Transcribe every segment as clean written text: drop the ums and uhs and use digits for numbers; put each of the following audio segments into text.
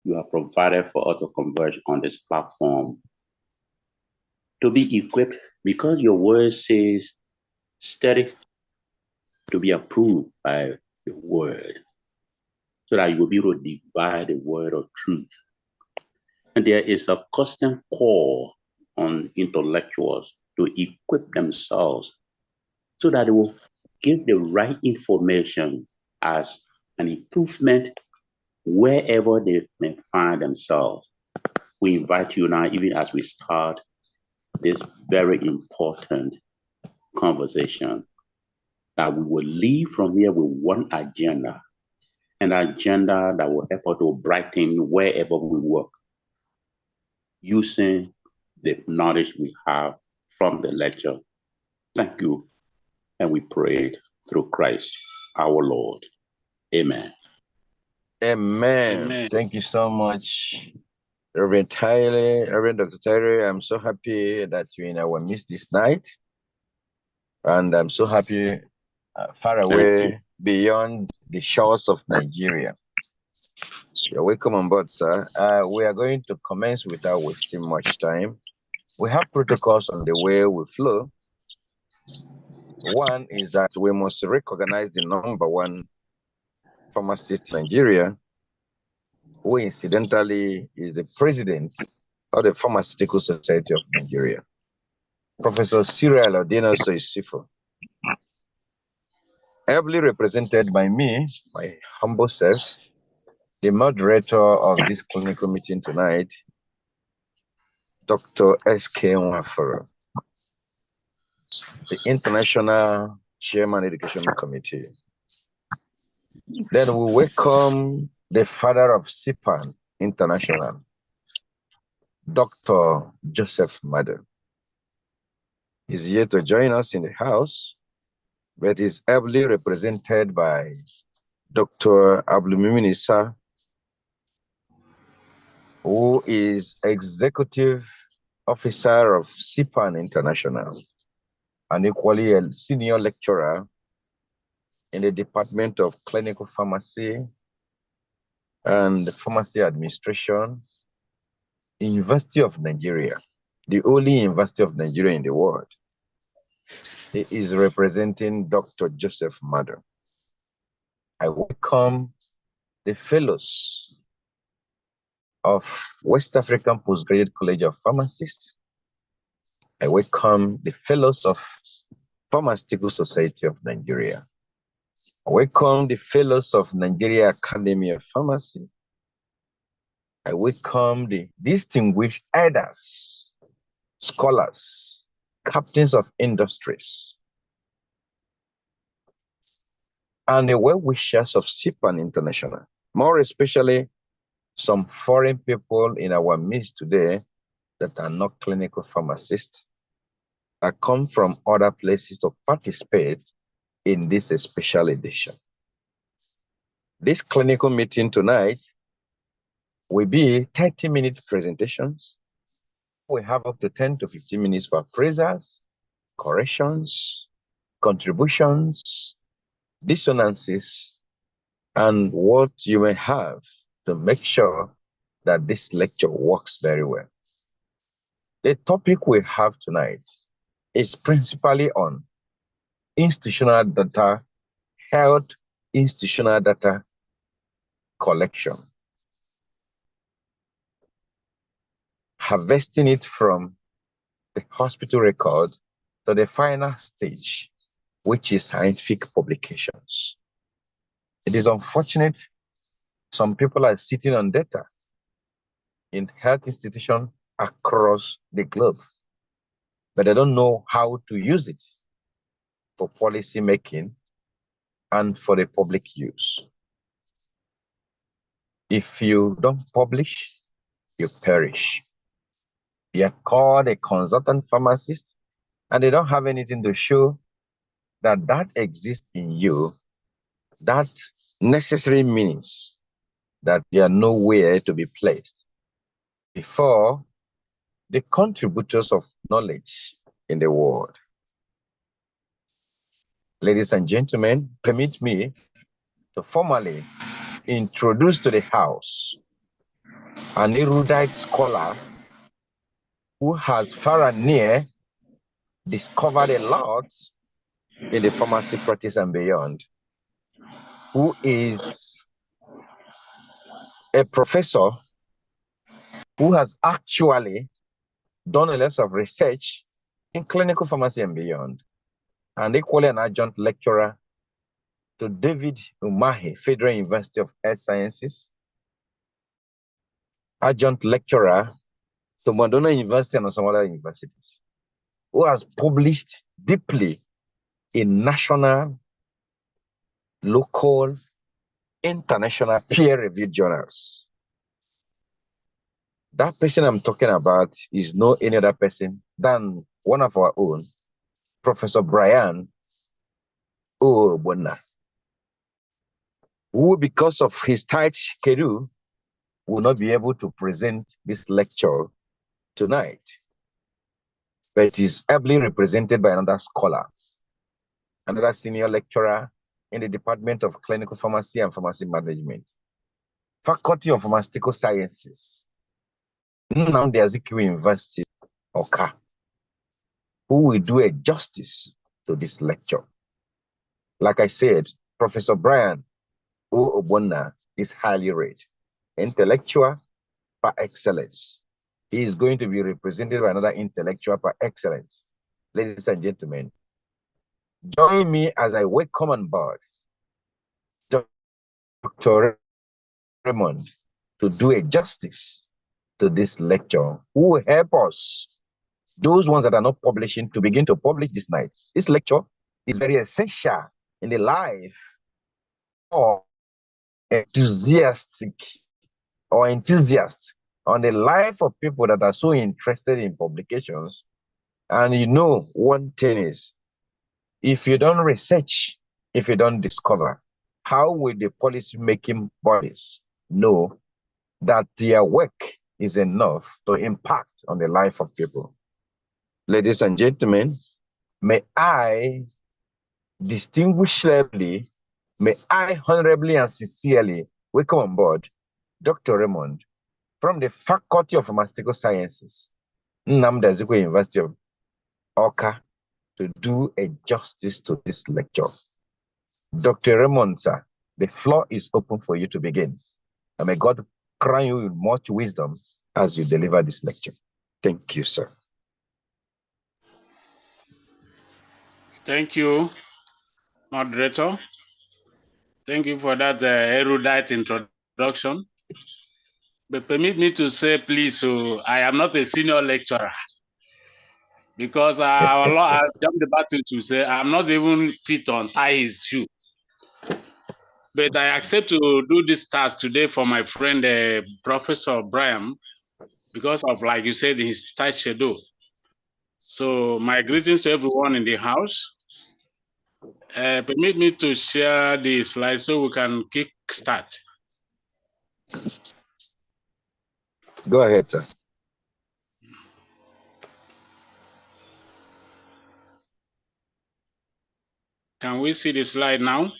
you have provided for us to converge on this platform to be equipped because your word says study to be approved by the word so that you will be able to divide the word of truth. And there is a constant call on intellectuals to equip themselves so that they will give the right information as an improvement wherever they may find themselves. We invite you now, even as we start this very important conversation, that we will leave from here with one agenda, an agenda that will help us to brighten wherever we work, using the knowledge we have from the lecture. Thank you. And we pray it through Christ our Lord. Amen. Amen. Amen. Thank you so much, Reverend Tyler, Reverend Dr. Tyler. I'm so happy that you're in our midst this night. And I'm so happy far away beyond the shores of Nigeria. You're welcome on board, sir. We are going to commence without wasting much time. We have protocols on the way we flow. One is that we must recognize the number one pharmacist in Nigeria, who incidentally is the president of the Pharmaceutical Society of Nigeria, Professor Cyril Odinoso Isifo, ably represented by me, my humble self, the moderator of this clinical meeting tonight, Dr. S.K. Nwaforo, the International Chairman Education Committee. Then we welcome the father of CPAN International, Dr. Joseph Madden. He's here to join us in the house, but is ably represented by Dr. Abdulmumin, who is Executive Officer of CPAN International, and equally a senior lecturer in the Department of Clinical Pharmacy and Pharmacy Administration, University of Nigeria, the only University of Nigeria in the world. He is representing Dr. Joseph Madden. I welcome the fellows of West African Postgraduate College of Pharmacists. I welcome the fellows of Pharmaceutical Society of Nigeria. I welcome the fellows of Nigeria Academy of Pharmacy. I welcome the distinguished elders, scholars, captains of industries, and the well-wishers of CPAN International, more especially some foreign people in our midst today that are not clinical pharmacists, that come from other places to participate in this special edition. This clinical meeting tonight will be 30-minute presentations. We have up to 10 to 15 minutes for appraisals, corrections, contributions, dissonances, and what you may have to make sure that this lecture works very well. The topic we have tonight is principally on institutional data, health institutional data collection, harvesting it from the hospital record to the final stage, which is scientific publications. It is unfortunate some people are sitting on data in health institutions across the globe, but they don't know how to use it for policy making and for the public use. If you don't publish, you perish. You are called a consultant pharmacist, and they don't have anything to show that that exists in you. That necessarily means that you are nowhere to be placed before the contributors of knowledge in the world. Ladies and gentlemen, permit me to formally introduce to the House an erudite scholar who has far and near discovered a lot in the pharmacy practice and beyond, who is a professor who has actually done a lot of research in clinical pharmacy and beyond, and equally an adjunct lecturer to David Umahi, Federal University of Health Sciences, adjunct lecturer to Madonna University and some other universities, who has published deeply in national, local, international peer-reviewed journals. That person I'm talking about is no any other person than one of our own, Professor Brian Obona, who, because of his tight schedule, will not be able to present this lecture tonight, but is ably represented by another scholar, another senior lecturer in the Department of Clinical Pharmacy and Pharmacy Management, Faculty of Pharmaceutical Sciences, Nnamdi Azikiwe University, Oka, who will do a justice to this lecture. Like I said, Professor Brian O. Obona is highly rated, intellectual par excellence. He is going to be represented by another intellectual par excellence. Ladies and gentlemen, join me as I welcome on board Dr. Raymond to do a justice to this lecture, who will help us, those ones that are not publishing, to begin to publish this night. This lecture is very essential in the life of enthusiasts on the life of people that are so interested in publications. And you know, one thing is, if you don't research, if you don't discover, how will the policy-making bodies know that their work is enough to impact on the life of people? Ladies and gentlemen, may I distinguishedly, may I honorably and sincerely welcome on board Dr. Raymond from the Faculty of Pharmaceutical Sciences, Nnamdi Azikiwe University of Oka, to do a justice to this lecture. Dr. Raymond, sir, the floor is open for you to begin. And may God crown you with much wisdom as you deliver this lecture. Thank you, sir. Thank you, moderator. Thank you for that erudite introduction. But permit me to say, please, so I am not a senior lecturer, because I've jumped the battle to say I'm not even fit to untie his shoe. But I accept to do this task today for my friend, Professor Brian, because of, like you said, his tight schedule. So my greetings to everyone in the house. Permit me to share the slide so we can kick start. Go ahead, sir. Can we see the slide now?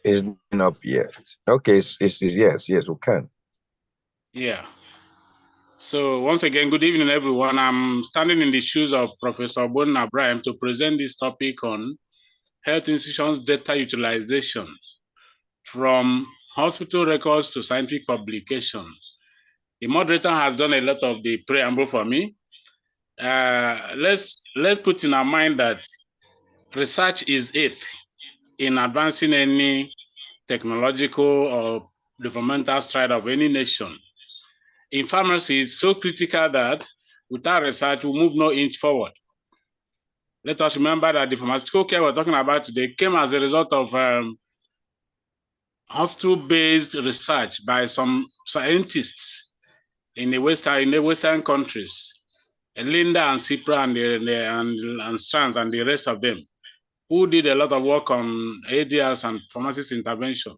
It's not up yet. Okay, it's yes, we can. Yeah. So once again, good evening, everyone. I'm standing in the shoes of Professor Bon Abraham to present this topic on health institutions data utilization from hospital records to scientific publications. The moderator has done a lot of the preamble for me. Let's put in our mind that research is it in advancing any technological or developmental stride of any nation. In pharmacy, it's so critical that without research, we move no inch forward. Let us remember that the pharmaceutical care we're talking about today came as a result of hospital-based research by some scientists in the Western countries, Linda and Cipra and Strands and the rest of them, who did a lot of work on ADRs and pharmacist intervention.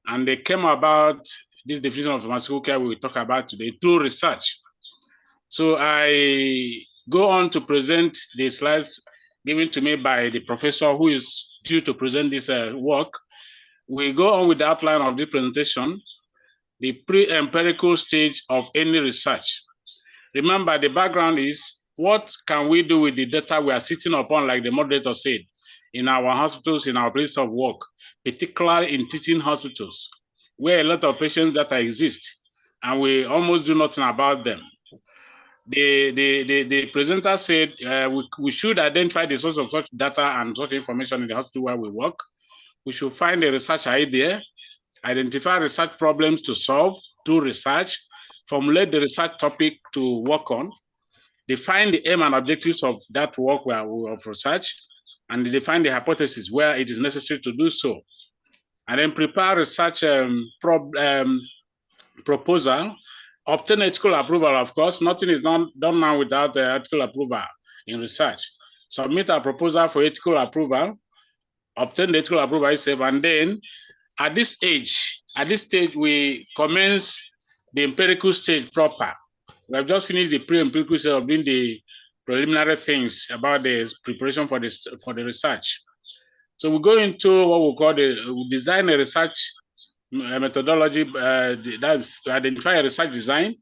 And they came about this definition of pharmaceutical care we will talk about today through research. So I go on to present the slides given to me by the professor who is due to present this work. We go on with the outline of this presentation. the pre-empirical stage of any research. Remember, the background is what can we do with the data we are sitting upon, like the moderator said, in our hospitals, in our place of work, particularly in teaching hospitals, where a lot of patient data exist, and we almost do nothing about them. The presenter said we should identify the source of such data and such information in the hospital where we work. We should find a research idea, identify research problems to solve, do research, formulate the research topic to work on, define the aim and objectives of that work of research, and define the hypothesis where it is necessary to do so. And then prepare research proposal, obtain ethical approval, of course. Nothing is done now without ethical approval in research. Submit a proposal for ethical approval, obtain the ethical approval itself, and then at this stage, we commence the empirical stage proper. We have just finished the pre-empirical stage of doing the preliminary things about the preparation for the research. So we go into what we call we design a research methodology, that identify a research design,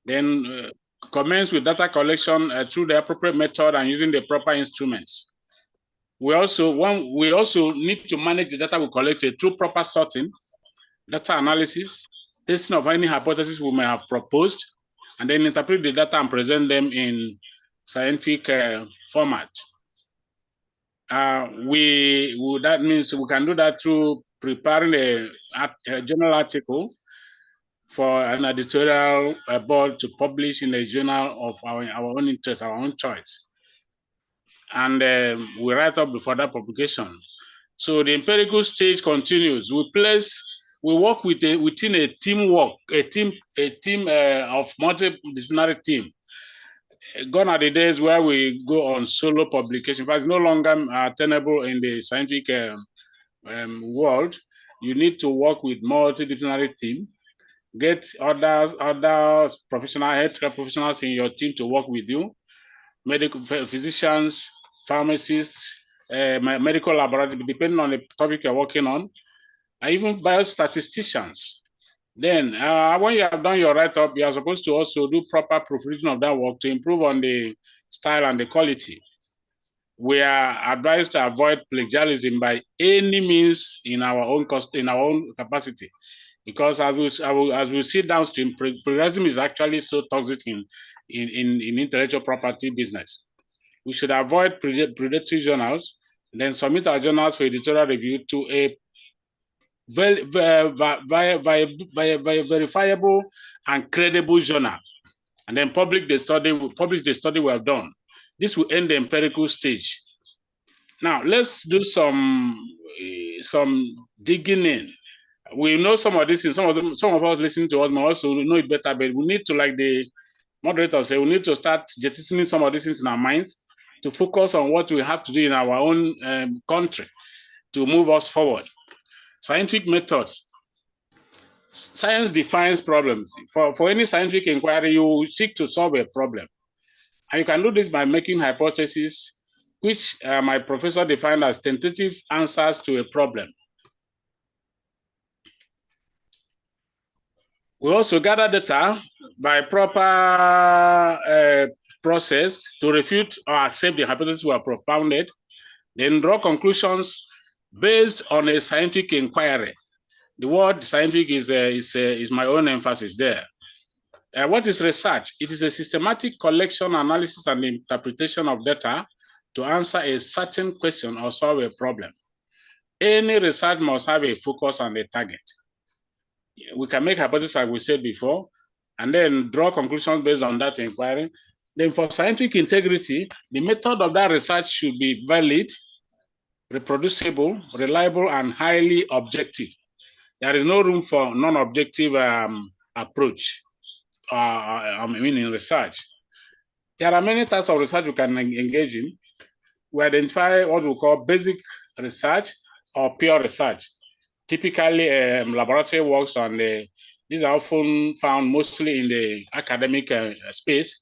then commence with data collection through the appropriate method and using the proper instruments. We also need to manage the data we collected through proper sorting, data analysis, testing of any hypothesis we may have proposed, and then interpret the data and present them in scientific format. That means we can do that through preparing a journal article for an editorial board to publish in a journal of our own interest, our own choice. And we write up before that publication. So the empirical stage continues. We work within a teamwork, a team of multidisciplinary team. Gone are the days where we go on solo publication. But it's no longer tenable in the scientific world. You need to work with multidisciplinary team. Get other professional healthcare professionals in your team to work with you. Medical physicians, pharmacists, medical laboratory, depending on the topic you're working on, and even biostatisticians. Then, when you have done your write-up, you are supposed to also do proper proofreading of that work to improve on the style and the quality. We are advised to avoid plagiarism by any means in our own capacity, because as we see downstream, plagiarism is actually so toxic in intellectual property business. We should avoid predatory journals, then submit our journals for editorial review to a verifiable and credible journal, and then publish the study we have done. This will end the empirical stage. Now let's do some digging in. We know some of this, some of us listening to us may also know it better, but we need to, like the moderator said, we need to start jettisoning some of these things in our minds to focus on what we have to do in our own country to move us forward. Scientific methods. Science defines problems. For any scientific inquiry, you seek to solve a problem. And you can do this by making hypotheses, which my professor defined as tentative answers to a problem. We also gather data by proper process to refute or accept the hypothesis we have propounded, then draw conclusions based on a scientific inquiry. The word scientific is my own emphasis there. What is research? It is a systematic collection, analysis, and interpretation of data to answer a certain question or solve a problem. Any research must have a focus and a target. We can make hypotheses, like we said before, and then draw conclusions based on that inquiry. Then for scientific integrity, the method of that research should be valid, reproducible, reliable, and highly objective. There is no room for non-objective approach in research. There are many types of research we can engage in. We identify what we call basic research or pure research. Typically, laboratory works on these are often found mostly in the academic space.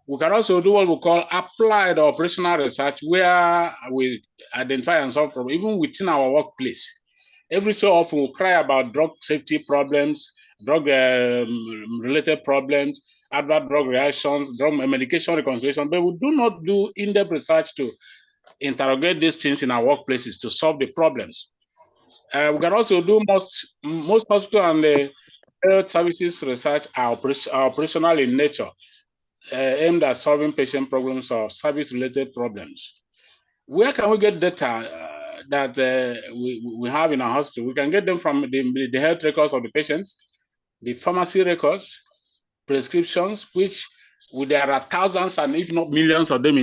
We can also do what we call applied or operational research, where we identify and solve problems, even within our workplace. Every so often, we cry about drug safety problems, drug-related problems, adverse drug reactions, drug medication reconciliation, but we do not do in-depth research to interrogate these things in our workplaces to solve the problems. We can also do most hospital and health services research are operational in nature, aimed at solving patient problems or service-related problems. Where can we get data that we have in our hospital? We can get them from the health records of the patients, the pharmacy records, prescriptions, which there are thousands and if not millions of them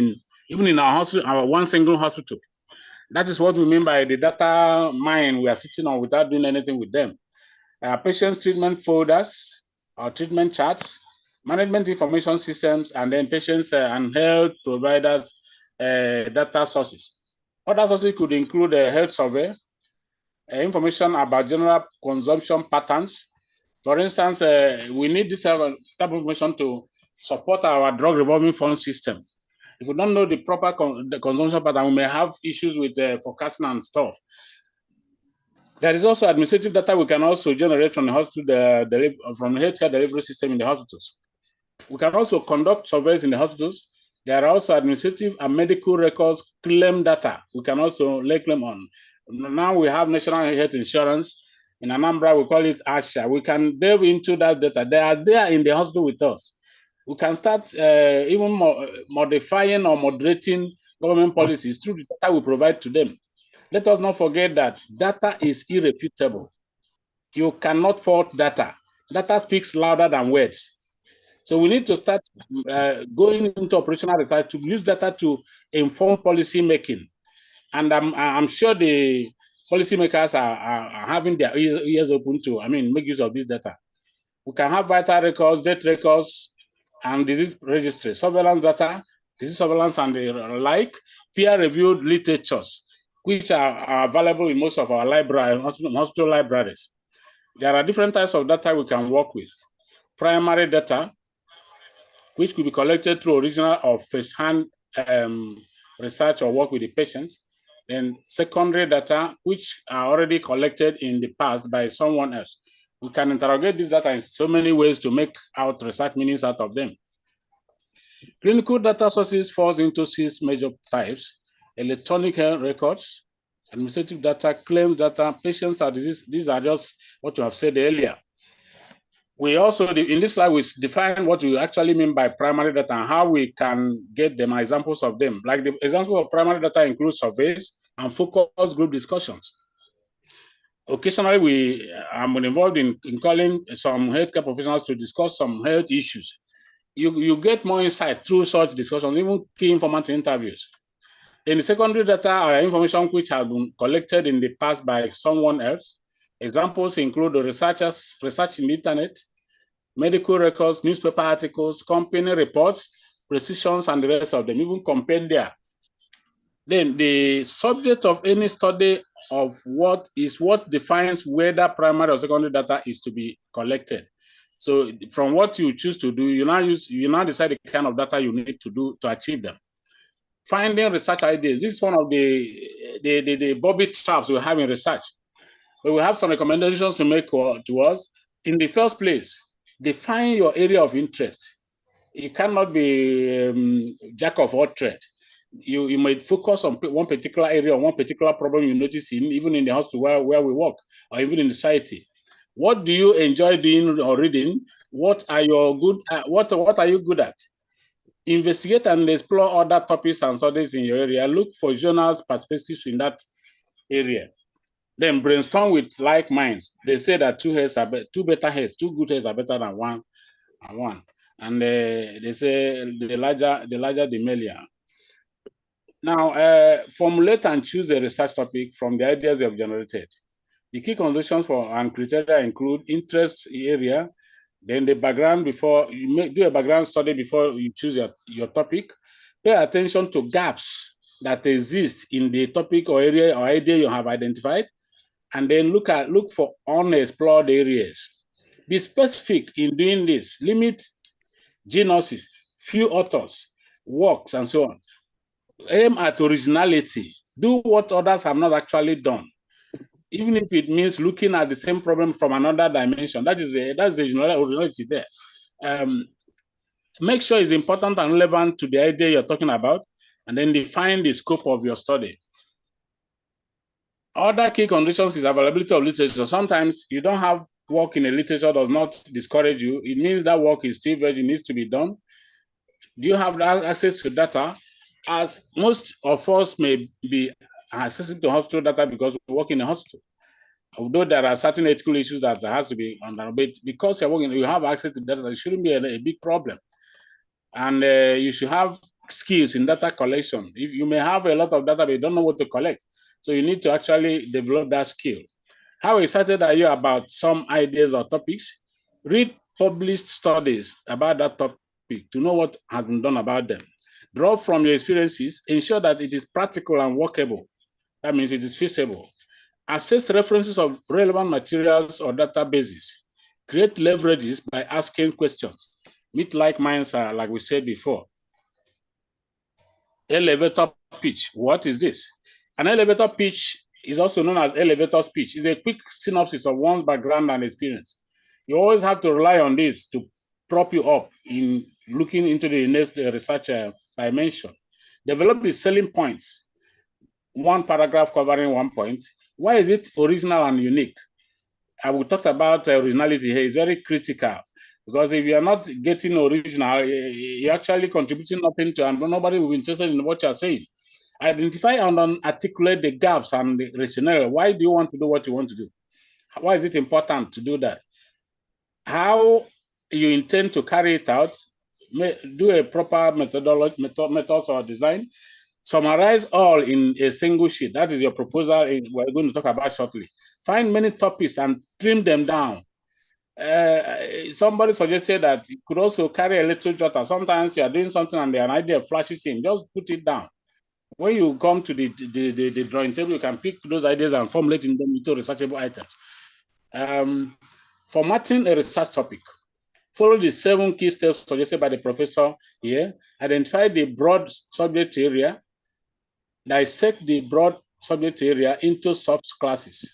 even in our hospital, our one single hospital. That is what we mean by the data mine we are sitting on without doing anything with them. Patients' treatment folders, or treatment charts, management information systems, and then patients and health providers data sources. Other sources could include a health survey, information about general consumption patterns. For instance, we need this type of information to support our drug revolving fund system. If we don't know the proper the consumption pattern, we may have issues with forecasting and stuff. There is also administrative data we can also generate from the hospital, from the healthcare delivery system in the hospitals. We can also conduct surveys in the hospitals. There are also administrative and medical records claim data. We can also lay claim on. Now we have national health insurance. In Anambra, we call it ASHA. We can delve into that data. They are there in the hospital with us. We can start even modifying or moderating government policies through the data we provide to them. Let us not forget that data is irrefutable. You cannot fault data. Data speaks louder than words. So we need to start going into operational research to use data to inform policy making. And I'm sure the policymakers are having their ears open to, make use of this data. We can have vital records, death records, and disease registry, surveillance data, disease surveillance and the like, peer-reviewed literatures, which are available in most of our hospital libraries. There are different types of data we can work with. Primary data, which could be collected through original or first-hand research or work with the patients. Then secondary data, which are already collected in the past by someone else. We can interrogate this data in so many ways to make out research meanings out of them. Clinical data sources falls into 6 major types: electronic health records, administrative data, claims data, patients are disease. These are just what you have said earlier. We also, in this slide, we define what we actually mean by primary data and how we can get them, examples of them. Like the example of primary data includes surveys and focus group discussions. Occasionally, I'm involved in calling some healthcare professionals to discuss some health issues. You get more insight through such discussions, even key informant interviews. In the secondary data are information which have been collected in the past by someone else. Examples include the research in the internet, medical records, newspaper articles, company reports, precisions, and the rest of them, even compendia. Then the subject of any study of what defines whether primary or secondary data is to be collected. So from what you choose to do, you now decide the kind of data you need to do to achieve them. Finding research ideas. This is one of the bobby traps we have in research. But we have some recommendations to make to us. In the first place, define your area of interest. You cannot be jack of all trade. You might focus on one particular area or one particular problem you notice even in the hospital where we work, or even in the society. What do you enjoy doing or reading? What are you good at? What are you good at? Investigate and explore other topics and studies in your area. Look for journals, perspectives in that area. Then brainstorm with like minds. They say that two good heads are better than one. And they say the larger the merrier. Now, formulate and choose a research topic from the ideas you have generated. The key conditions for and criteria include interest area, then the background before you do a background study before you choose your topic. Pay attention to gaps that exist in the topic or area or idea you have identified, and then look for unexplored areas. Be specific in doing this. Limit genesis, few authors, works, and so on. Aim at originality. Do what others have not actually done. even if it means looking at the same problem from another dimension. That's the originality there. Make sure it's important and relevant to the idea you're talking about, and then define the scope of your study. Other key conditions is availability of literature. Sometimes you don't have work in a literature does not discourage you. It means that work is still very needs to be done. Do you have access to data? As most of us may be accessing to hospital data because we work in a hospital. Although there are certain ethical issues that has to be under, but because you're working, you have access to data, it shouldn't be a big problem. And you should have skills in data collection. If you may have a lot of data, but you don't know what to collect. So you need to actually develop that skill. How excited are you about some ideas or topics? Read published studies about that topic to know what has been done about them. Draw from your experiences, ensure that it is practical and workable. That means it is feasible. Assess references of relevant materials or databases. Create leverages by asking questions. Meet like minds, like we said before. Elevator pitch. What is this? An elevator pitch is also known as elevator speech. It's a quick synopsis of one's background and experience. You always have to rely on this to prop you up in looking into the next research dimension. Develop the selling points. One paragraph covering one point. Why is it original and unique? I will talk about originality here. It's very critical because if you're not getting original, you're actually contributing nothing to, and nobody will be interested in what you're saying. Identify and articulate the gaps and the rationale. Why do you want to do what you want to do? Why is it important to do that? How you intend to carry it out? Do a proper methods or design. Summarize all in a single sheet. That is your proposal we're going to talk about shortly. Find many topics and trim them down. Somebody suggested that you could also carry a little jotter. Sometimes you are doing something and an idea flashes in. Just put it down. When you come to the drawing table, you can pick those ideas and formulate them into researchable items. Formatting a research topic. Follow the 7 key steps suggested by the professor here. Identify the broad subject area. Dissect the broad subject area into subclasses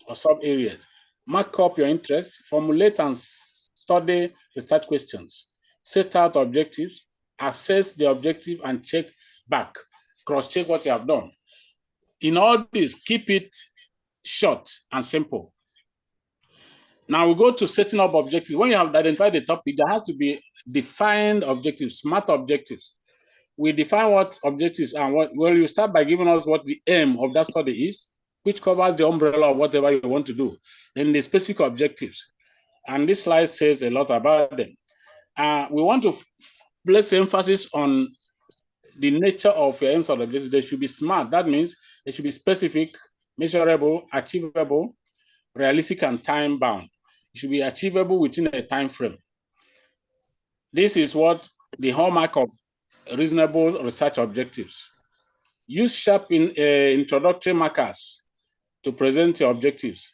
or sub-areas. Mark up your interest, formulate and study research questions, set out objectives, assess the objective and check back, cross-check what you have done. In all this, keep it short and simple. Now we go to setting up objectives. When you have identified the topic, there has to be defined objectives, smart objectives. We define what objectives and what, well, you start by giving us what the aim of that study is, which covers the umbrella of whatever you want to do. Then the specific objectives. And this slide says a lot about them. We want to place emphasis on the nature of your aims and objectives. They should be smart. That means they should be specific, measurable, achievable, realistic, and time-bound. It should be achievable within a time frame. This is what the hallmark of reasonable research objectives. Use sharp introductory markers to present your objectives.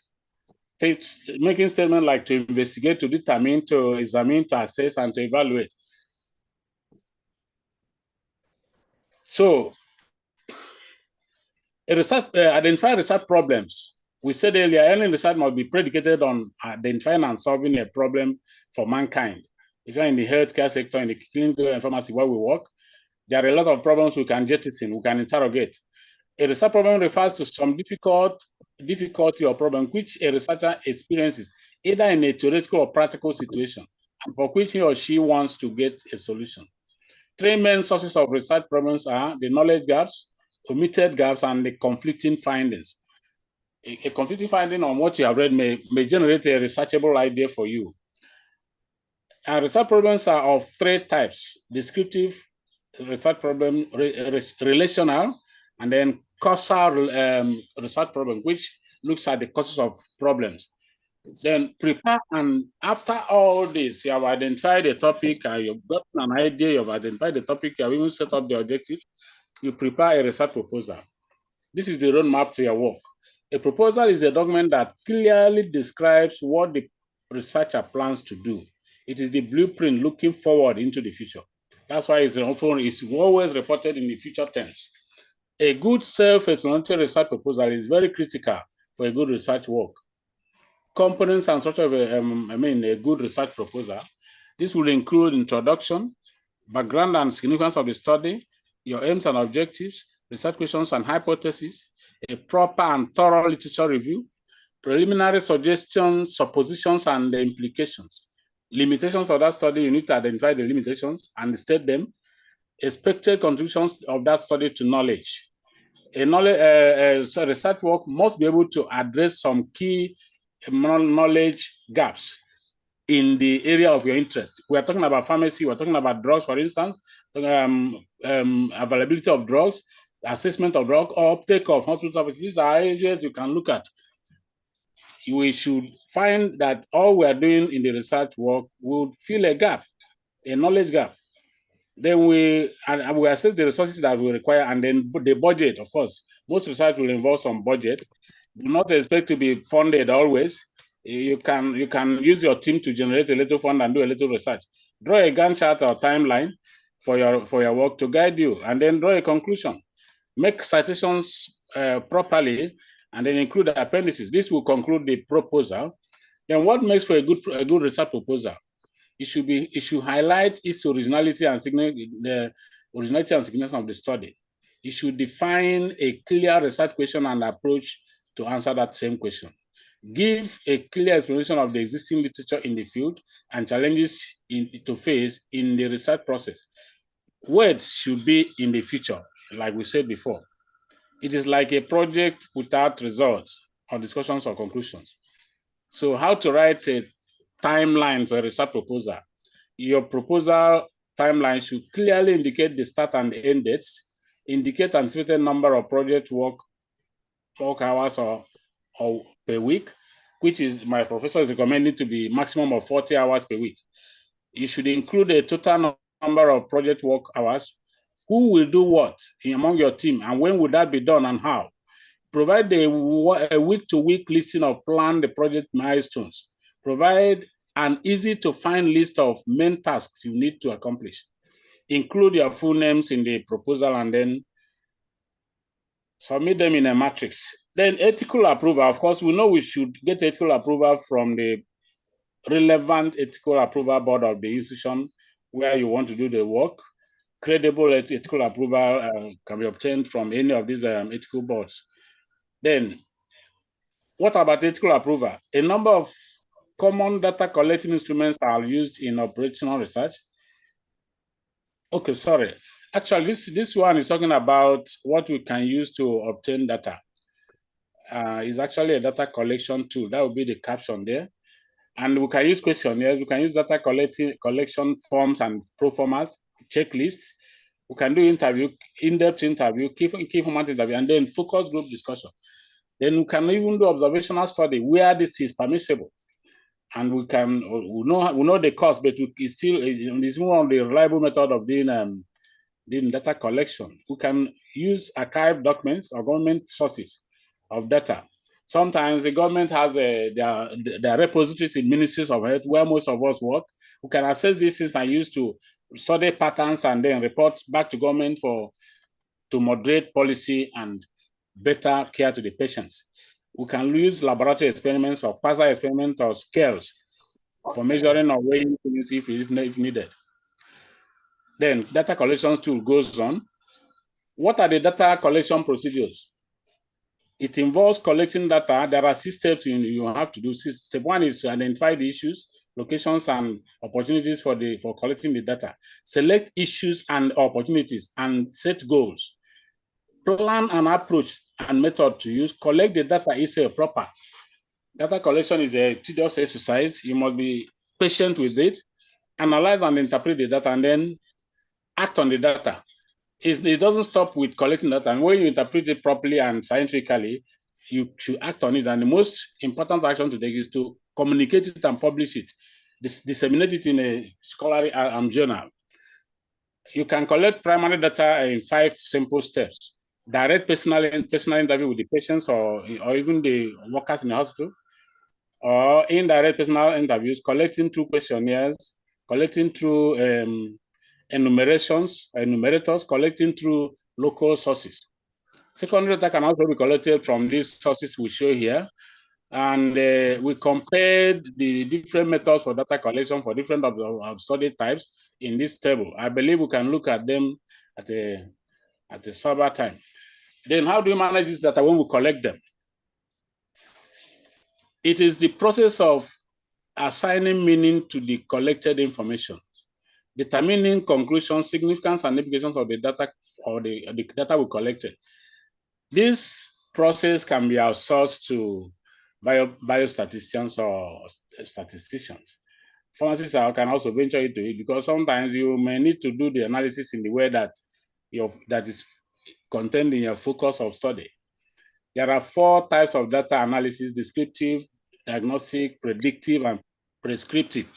Making statements like to investigate, to determine, to examine, to assess, and to evaluate. So, identify research problems. We said earlier, any research must be predicated on identifying and solving a problem for mankind. If you're in the healthcare sector, in the clinical and pharmacy where we work, there are a lot of problems we can jettison, we can interrogate. A research problem refers to some difficulty or problem which a researcher experiences, either in a theoretical or practical situation, and for which he or she wants to get a solution. 3 main sources of research problems are the knowledge gaps, omitted gaps, and the conflicting findings. A conflicting finding on what you have read may generate a researchable idea for you. And research problems are of 3 types: descriptive research problem, relational, and then causal research problem, which looks at the causes of problems. Then prepare, and after all this, you have identified a topic, you've gotten an idea, you've identified the topic, you have even set up the objective, you prepare a research proposal. This is the roadmap to your work. A proposal is a document that clearly describes what the researcher plans to do. It is the blueprint looking forward into the future. That's why it's always reported in the future tense. A good self-explanatory research proposal is very critical for a good research work. Components and structure of a good research proposal. This will include introduction, background and significance of the study, your aims and objectives, research questions and hypotheses, a proper and thorough literature review, preliminary suggestions, suppositions, and the implications. Limitations of that study, you need to identify the limitations and state them. Expected contributions of that study to knowledge. So research work must be able to address some key knowledge gaps in the area of your interest. We are talking about pharmacy, we're talking about drugs, for instance, availability of drugs, assessment of drug, or uptake of hospital services. These are areas you can look at. We should find that all we are doing in the research work would fill a gap, a knowledge gap. Then we assess the resources that we require, and then the budget. Of course, most research will involve some budget. Do not expect to be funded always. You can use your team to generate a little fund and do a little research. Draw a Gantt chart or timeline for your work to guide you, and then draw a conclusion. Make citations properly, and then include the appendices. This will conclude the proposal. Then, what makes for a good research proposal? It should highlight its originality and the originality and significance of the study. It should define a clear research question and approach to answer that same question. Give a clear explanation of the existing literature in the field and challenges to face in the research process. Words should be in the future, like we said before. It is like a project without results or discussions or conclusions. So how to write a timeline for a research proposal? Your proposal timeline should clearly indicate the start and the end dates, indicate anticipated number of project work hours or per week, which is my professor is recommending to be maximum of 40 hours per week. You should include a total number of project work hours. Who will do what among your team, and when would that be done and how? Provide a week-to-week listing of planned project milestones. Provide an easy-to-find list of main tasks you need to accomplish. Include your full names in the proposal and then submit them in a matrix. Then ethical approval. Of course, we know we should get ethical approval from the relevant ethical approval board of the institution where you want to do the work. Credible ethical approval can be obtained from any of these ethical boards. Then, what about ethical approval? A number of common data collecting instruments are used in operational research. Okay, sorry. Actually, this one is talking about what we can use to obtain data. It's actually a data collection tool. That would be the caption there. And we can use questionnaires. We can use data collection forms and proformas, checklists. We can do in-depth interview, key format interview, and then focus group discussion. Then we can even do observational study where this is permissible. And we know the cost, but it's one of the reliable method of doing data collection. We can use archive documents or government sources of data. Sometimes the government has their repositories in ministries of health where most of us work. We can access these things and use to study patterns and then report back to government to moderate policy and better care to the patients. We can use laboratory experiments or partial experiments or scales for measuring or weighing things if needed. Then data collection tool goes on. What are the data collection procedures? It involves collecting data. There are 6 steps you have to do. Step 1 is to identify the issues, locations, and opportunities for collecting the data. Select issues and opportunities and set goals. Plan an approach and method to use. Collect the data itself proper. Data collection is a tedious exercise. You must be patient with it. Analyze and interpret the data and then act on the data. It doesn't stop with collecting data. And when you interpret it properly and scientifically, you should act on it. And the most important action to take is to communicate it and publish it, disseminate it in a scholarly journal. You can collect primary data in 5 simple steps. Direct personal interview with the patients or even the workers in the hospital, or indirect personal interviews, collecting through questionnaires, collecting through enumerators, collecting through local sources. Secondary data can also be collected from these sources we show here. And we compared the different methods for data collection for different of study types in this table. I believe we can look at them at a server time. Then how do we manage this data when we collect them? It is the process of assigning meaning to the collected information, determining conclusions, significance, and implications of the data or the data we collected. This process can be outsourced to biostatisticians or statisticians. Pharmacists can also venture into it because sometimes you may need to do the analysis in the way that is contained in your focus of study. There are 4 types of data analysis: descriptive, diagnostic, predictive, and prescriptive.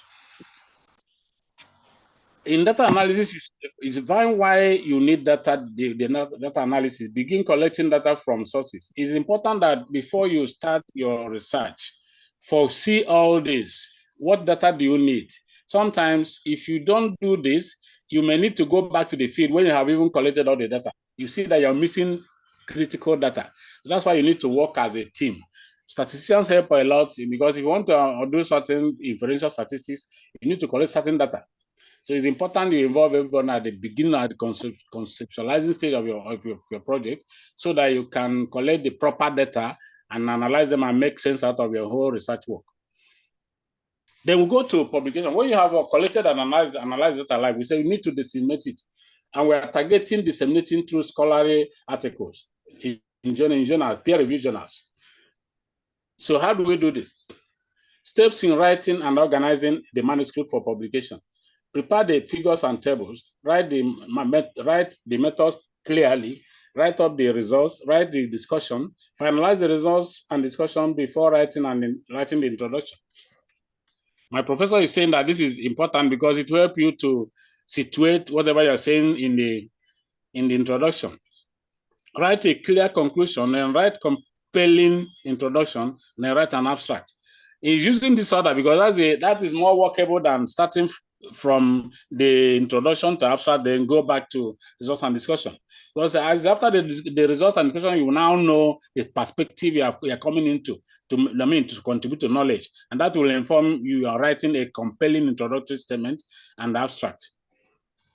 In data analysis, you define why you need data, the data analysis. Begin collecting data from sources. It's important that before you start your research, foresee all this. What data do you need? Sometimes, if you don't do this, you may need to go back to the field when you have even collected all the data. You see that you're missing critical data. So that's why you need to work as a team. Statisticians help a lot because if you want to do certain inferential statistics, you need to collect certain data. So it's important you involve everyone at the beginning, at the conceptualizing stage of your project, so that you can collect the proper data and analyze them and make sense out of your whole research work. Then we go to publication. When you have collected and analyzed data, like we say, we need to disseminate it. And we are targeting disseminating through scholarly articles in journals, peer-reviewed journals. So how do we do this? Steps in writing and organizing the manuscript for publication. Prepare the figures and tables, write the methods clearly, write up the results, write the discussion, finalize the results and discussion before writing the introduction. My professor is saying that this is important because it will help you to situate whatever you're saying in the introduction. Write a clear conclusion and write compelling introduction and then write an abstract. He's using this order because that is more workable than starting from the introduction to abstract, then go back to results and discussion. Because after the results and discussion, you will now know the perspective you are coming into to contribute to knowledge. And that will inform you are writing a compelling introductory statement and abstract.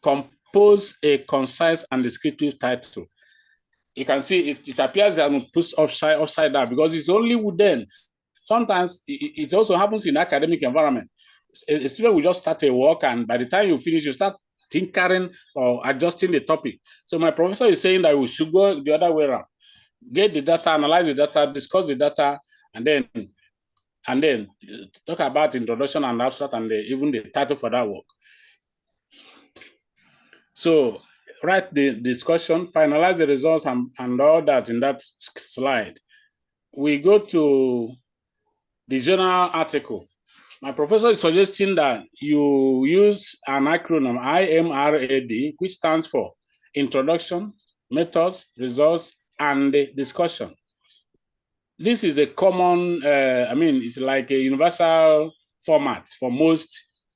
Compose a concise and descriptive title. You can see it appears that I'm pushed upside down because it's only then. Sometimes it also happens in academic environment. A student will just start a work, and by the time you finish, you start tinkering or adjusting the topic. So my professor is saying that we should go the other way around. Get the data, analyze the data, discuss the data, and then talk about introduction and abstract and even the title for that work. So write the discussion, finalize the results and all that in that slide. We go to the journal article. My professor is suggesting that you use an acronym IMRAD, which stands for Introduction, Methods, Results, and Discussion. This is a common, it's like a universal format for most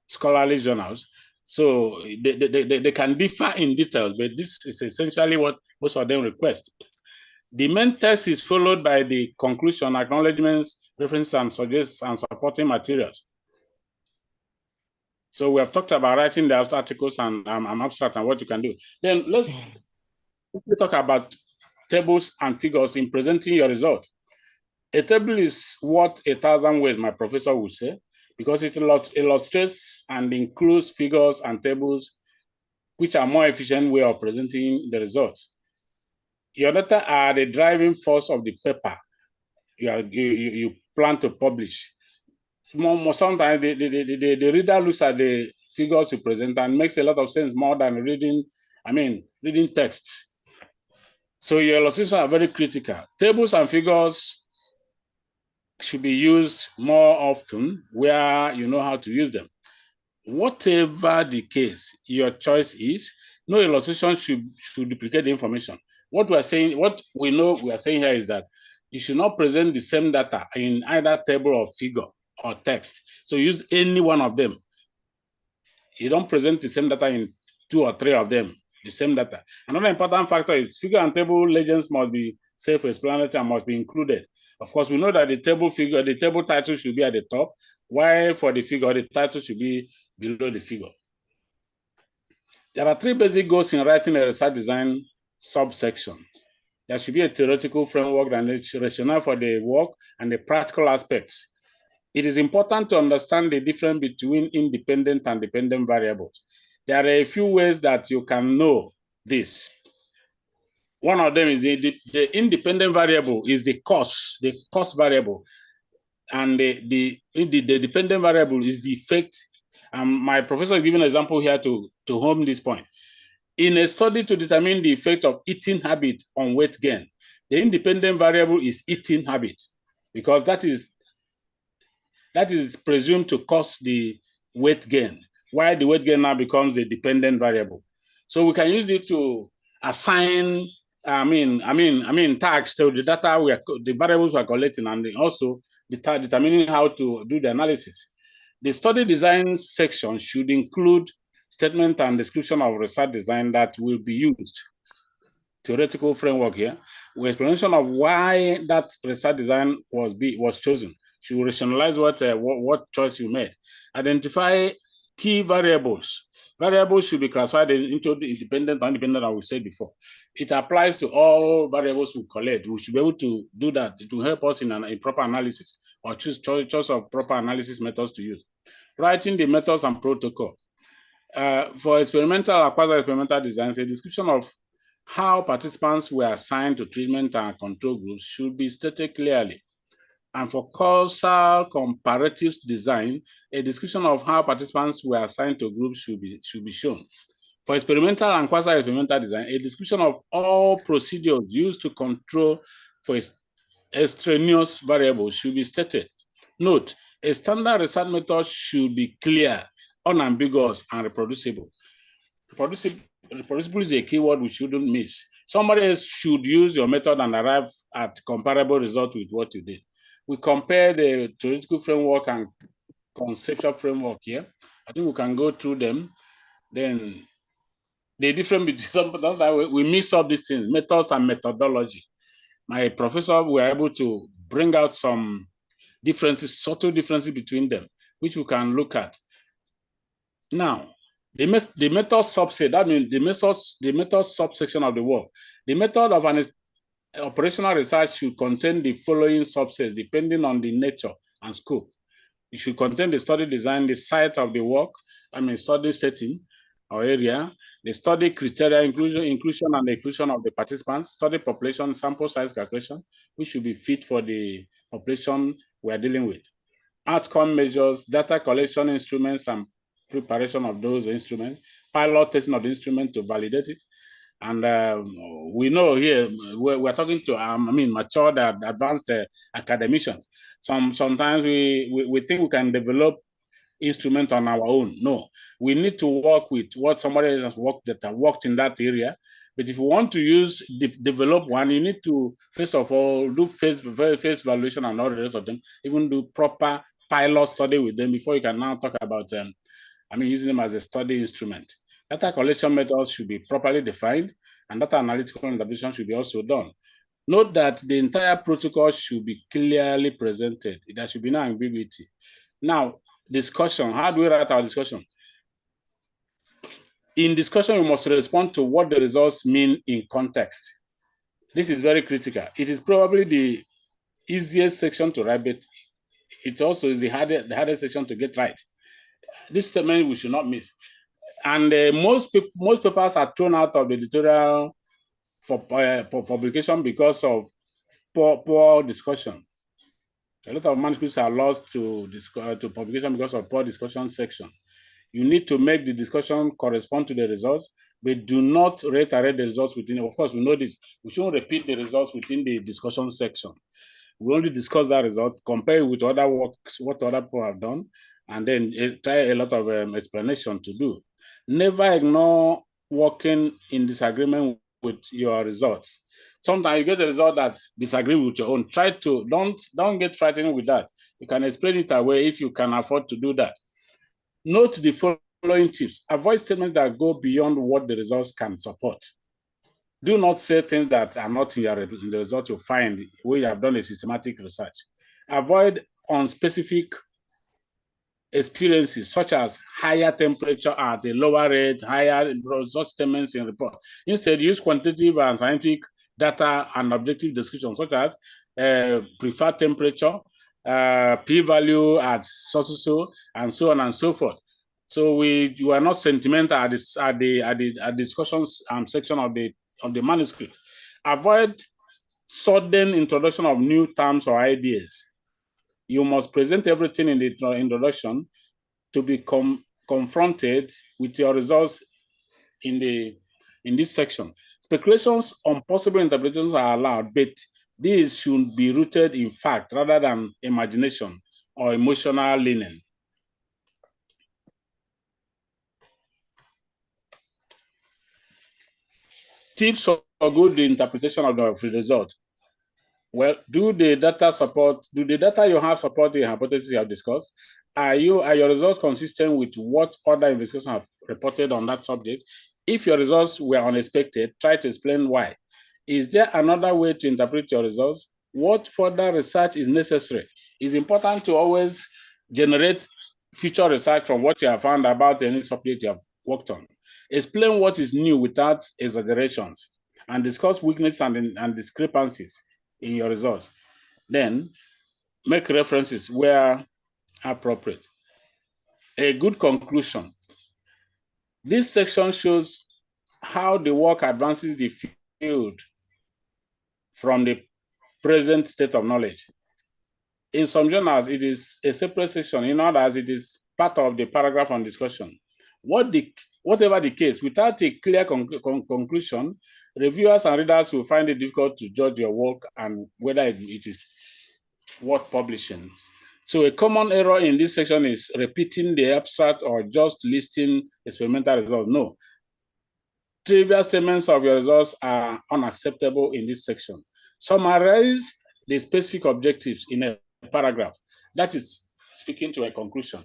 scholarly journals. So they can differ in details, but this is essentially what most of them request. The main text is followed by the conclusion, acknowledgements, references, and suggestions and supporting materials. So we have talked about writing the articles and abstract and what you can do. Then let's talk about tables and figures in presenting your results. A table is worth 1,000 words, my professor would say, because it illustrates and includes figures and tables, which are more efficient way of presenting the results. Your data are the driving force of the paper you plan to publish. Sometimes the reader looks at the figures you present and makes a lot of sense more than reading text. So your illustrations are very critical. Tables and figures should be used more often where you know how to use them. Whatever the case, your choice is, no illustration should duplicate the information. What we are saying here is that you should not present the same data in either table or figure or text. So use any one of them. You don't present the same data in 2 or 3 of them. the same data. Another important factor is figure and table legends must be self-explanatory and must be included. Of course, we know that the table title should be at the top, while for the figure, the title should be below the figure. There are 3 basic goals in writing a research design subsection. There should be a theoretical framework and a rationale for the work and the practical aspects. It is important to understand the difference between independent and dependent variables. There are a few ways that you can know this. One of them is the independent variable is the cost variable, and the dependent variable is the effect. My professor is giving an example here to home this point. In a study to determine the effect of eating habit on weight gain, the independent variable is eating habit, because that is presumed to cause the weight gain, while the weight gain now becomes the dependent variable. So we can use it to assign tags to the data the variables we are collecting, and also determining how to do the analysis. The study design section should include statement and description of research design that will be used. Theoretical framework here, with explanation of why that research design was chosen. Should rationalize what choice you made. Identify key variables. Variables should be classified into the independent and independent, as we said before. It applies to all variables we collect. We should be able to do that. It will help us in a proper analysis, or choose of proper analysis methods to use. Writing the methods and protocol. For experimental or quasi-experimental designs, a description of how participants were assigned to treatment and control groups should be stated clearly. And for causal comparative design, a description of how participants were assigned to groups should be shown. For experimental and quasi-experimental design, a description of all procedures used to control for extraneous variables should be stated. Note, a standard research method should be clear, unambiguous, and reproducible. Reproducible is a keyword we shouldn't miss. Somebody else should use your method and arrive at comparable results with what you did. We compare the theoretical framework and conceptual framework here. I think we can go through them. Then the difference between sometimes we mix up these things, methods and methodology. My professor were able to bring out some differences, subtle differences between them, which we can look at. Now, the method subset, that means the method subsection of the work. The method of an operational research should contain the following subsets depending on the nature and scope. It should contain the study design, the site of the work, study setting or area, the study criteria, inclusion and exclusion of the participants, study population, sample size calculation, which should be fit for the population we are dealing with. Outcome measures, data collection instruments and preparation of those instruments, pilot testing of the instrument to validate it. And we know here we're talking to matured, advanced academicians. Sometimes we think we can develop instrument on our own. No, we need to work with what somebody else has worked in that area. But if you want to develop one, you need to first of all do face valuation and all the rest of them. Even do proper pilot study with them before you can now talk about using them as a study instrument. Data collection methods should be properly defined, and data analytical interpretation should be also done. Note that the entire protocol should be clearly presented. There should be no ambiguity. Now, discussion. How do we write our discussion? In discussion, we must respond to what the results mean in context. This is very critical. It is probably the easiest section to write, but it also is the hardest section to get right. This statement we should not miss. And most papers are thrown out of the editorial for publication because of poor discussion. A lot of manuscripts are lost to publication because of poor discussion section. You need to make the discussion correspond to the results, but do not reiterate the results within. Of course, we know this. We shouldn't repeat the results within the discussion section. We only discuss that result, compare it with other works, what other people have done, and then try a lot of explanation to do. Never ignore working in disagreement with your results. Sometimes you get a result that disagrees with your own. Don't get frightened with that. You can explain it away if you can afford to do that. Note the following tips. Avoid statements that go beyond what the results can support. Do not say things that are not in the result you find where you have done a systematic research. Avoid unspecific experiences such as higher temperature at a lower rate, higher such statements in report. Instead, use quantitative and scientific data and objective descriptions such as preferred temperature, p-value at so and so on and so forth. So you are not sentimental at the discussions section of the manuscript. Avoid sudden introduction of new terms or ideas. You must present everything in the introduction to be confronted with your results in this section. Speculations on possible interpretations are allowed, but these should be rooted in fact rather than imagination or emotional leaning. Tips for good interpretation of the result. Well, do the data you have support the hypothesis you have discussed? Are your results consistent with what other investigations have reported on that subject? If your results were unexpected, try to explain why. Is there another way to interpret your results? What further research is necessary? It's important to always generate future research from what you have found about any subject you have worked on. Explain what is new without exaggerations, and discuss weaknesses and discrepancies in your results. Then make references where appropriate. A good conclusion. This section shows how the work advances the field from the present state of knowledge. In some journals, it is a separate section. In others, it is part of the paragraph on discussion. Whatever the case, without a clear conclusion, reviewers and readers will find it difficult to judge your work and whether it is worth publishing. So a common error in this section is repeating the abstract or just listing experimental results. No. Trivial statements of your results are unacceptable in this section. Summarize the specific objectives in a paragraph. That is speaking to a conclusion.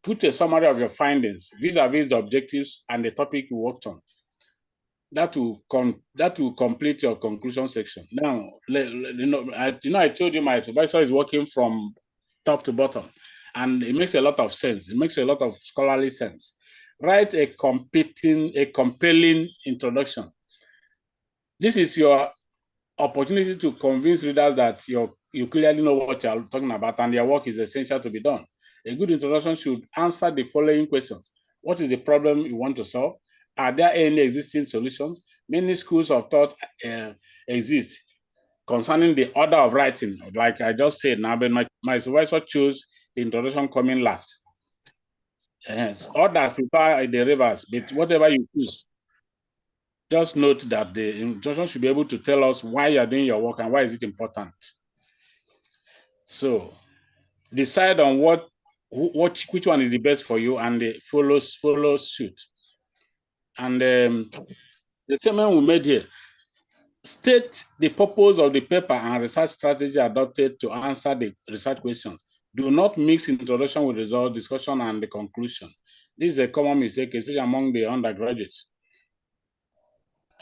Put a summary of your findings vis-a-vis the objectives and the topic you worked on. That will complete your conclusion section. Now, I told you my supervisor is working from top to bottom, and it makes a lot of sense. It makes a lot of scholarly sense. Write a compelling introduction. This is your opportunity to convince readers that you clearly know what you're talking about and your work is essential to be done. A good introduction should answer the following questions. What is the problem you want to solve? Are there any existing solutions? Many schools of thought exist concerning the order of writing. Like I just said now, but my supervisor chose the introduction coming last. Yes, others prefer the reverse, but whatever you choose, just note that the introduction should be able to tell us why you're doing your work and why is it important. So decide on which one is the best for you and follow suit. And the statement we made here, state the purpose of the paper and research strategy adopted to answer the research questions. Do not mix introduction with result, discussion, and the conclusion. This is a common mistake, especially among the undergraduates.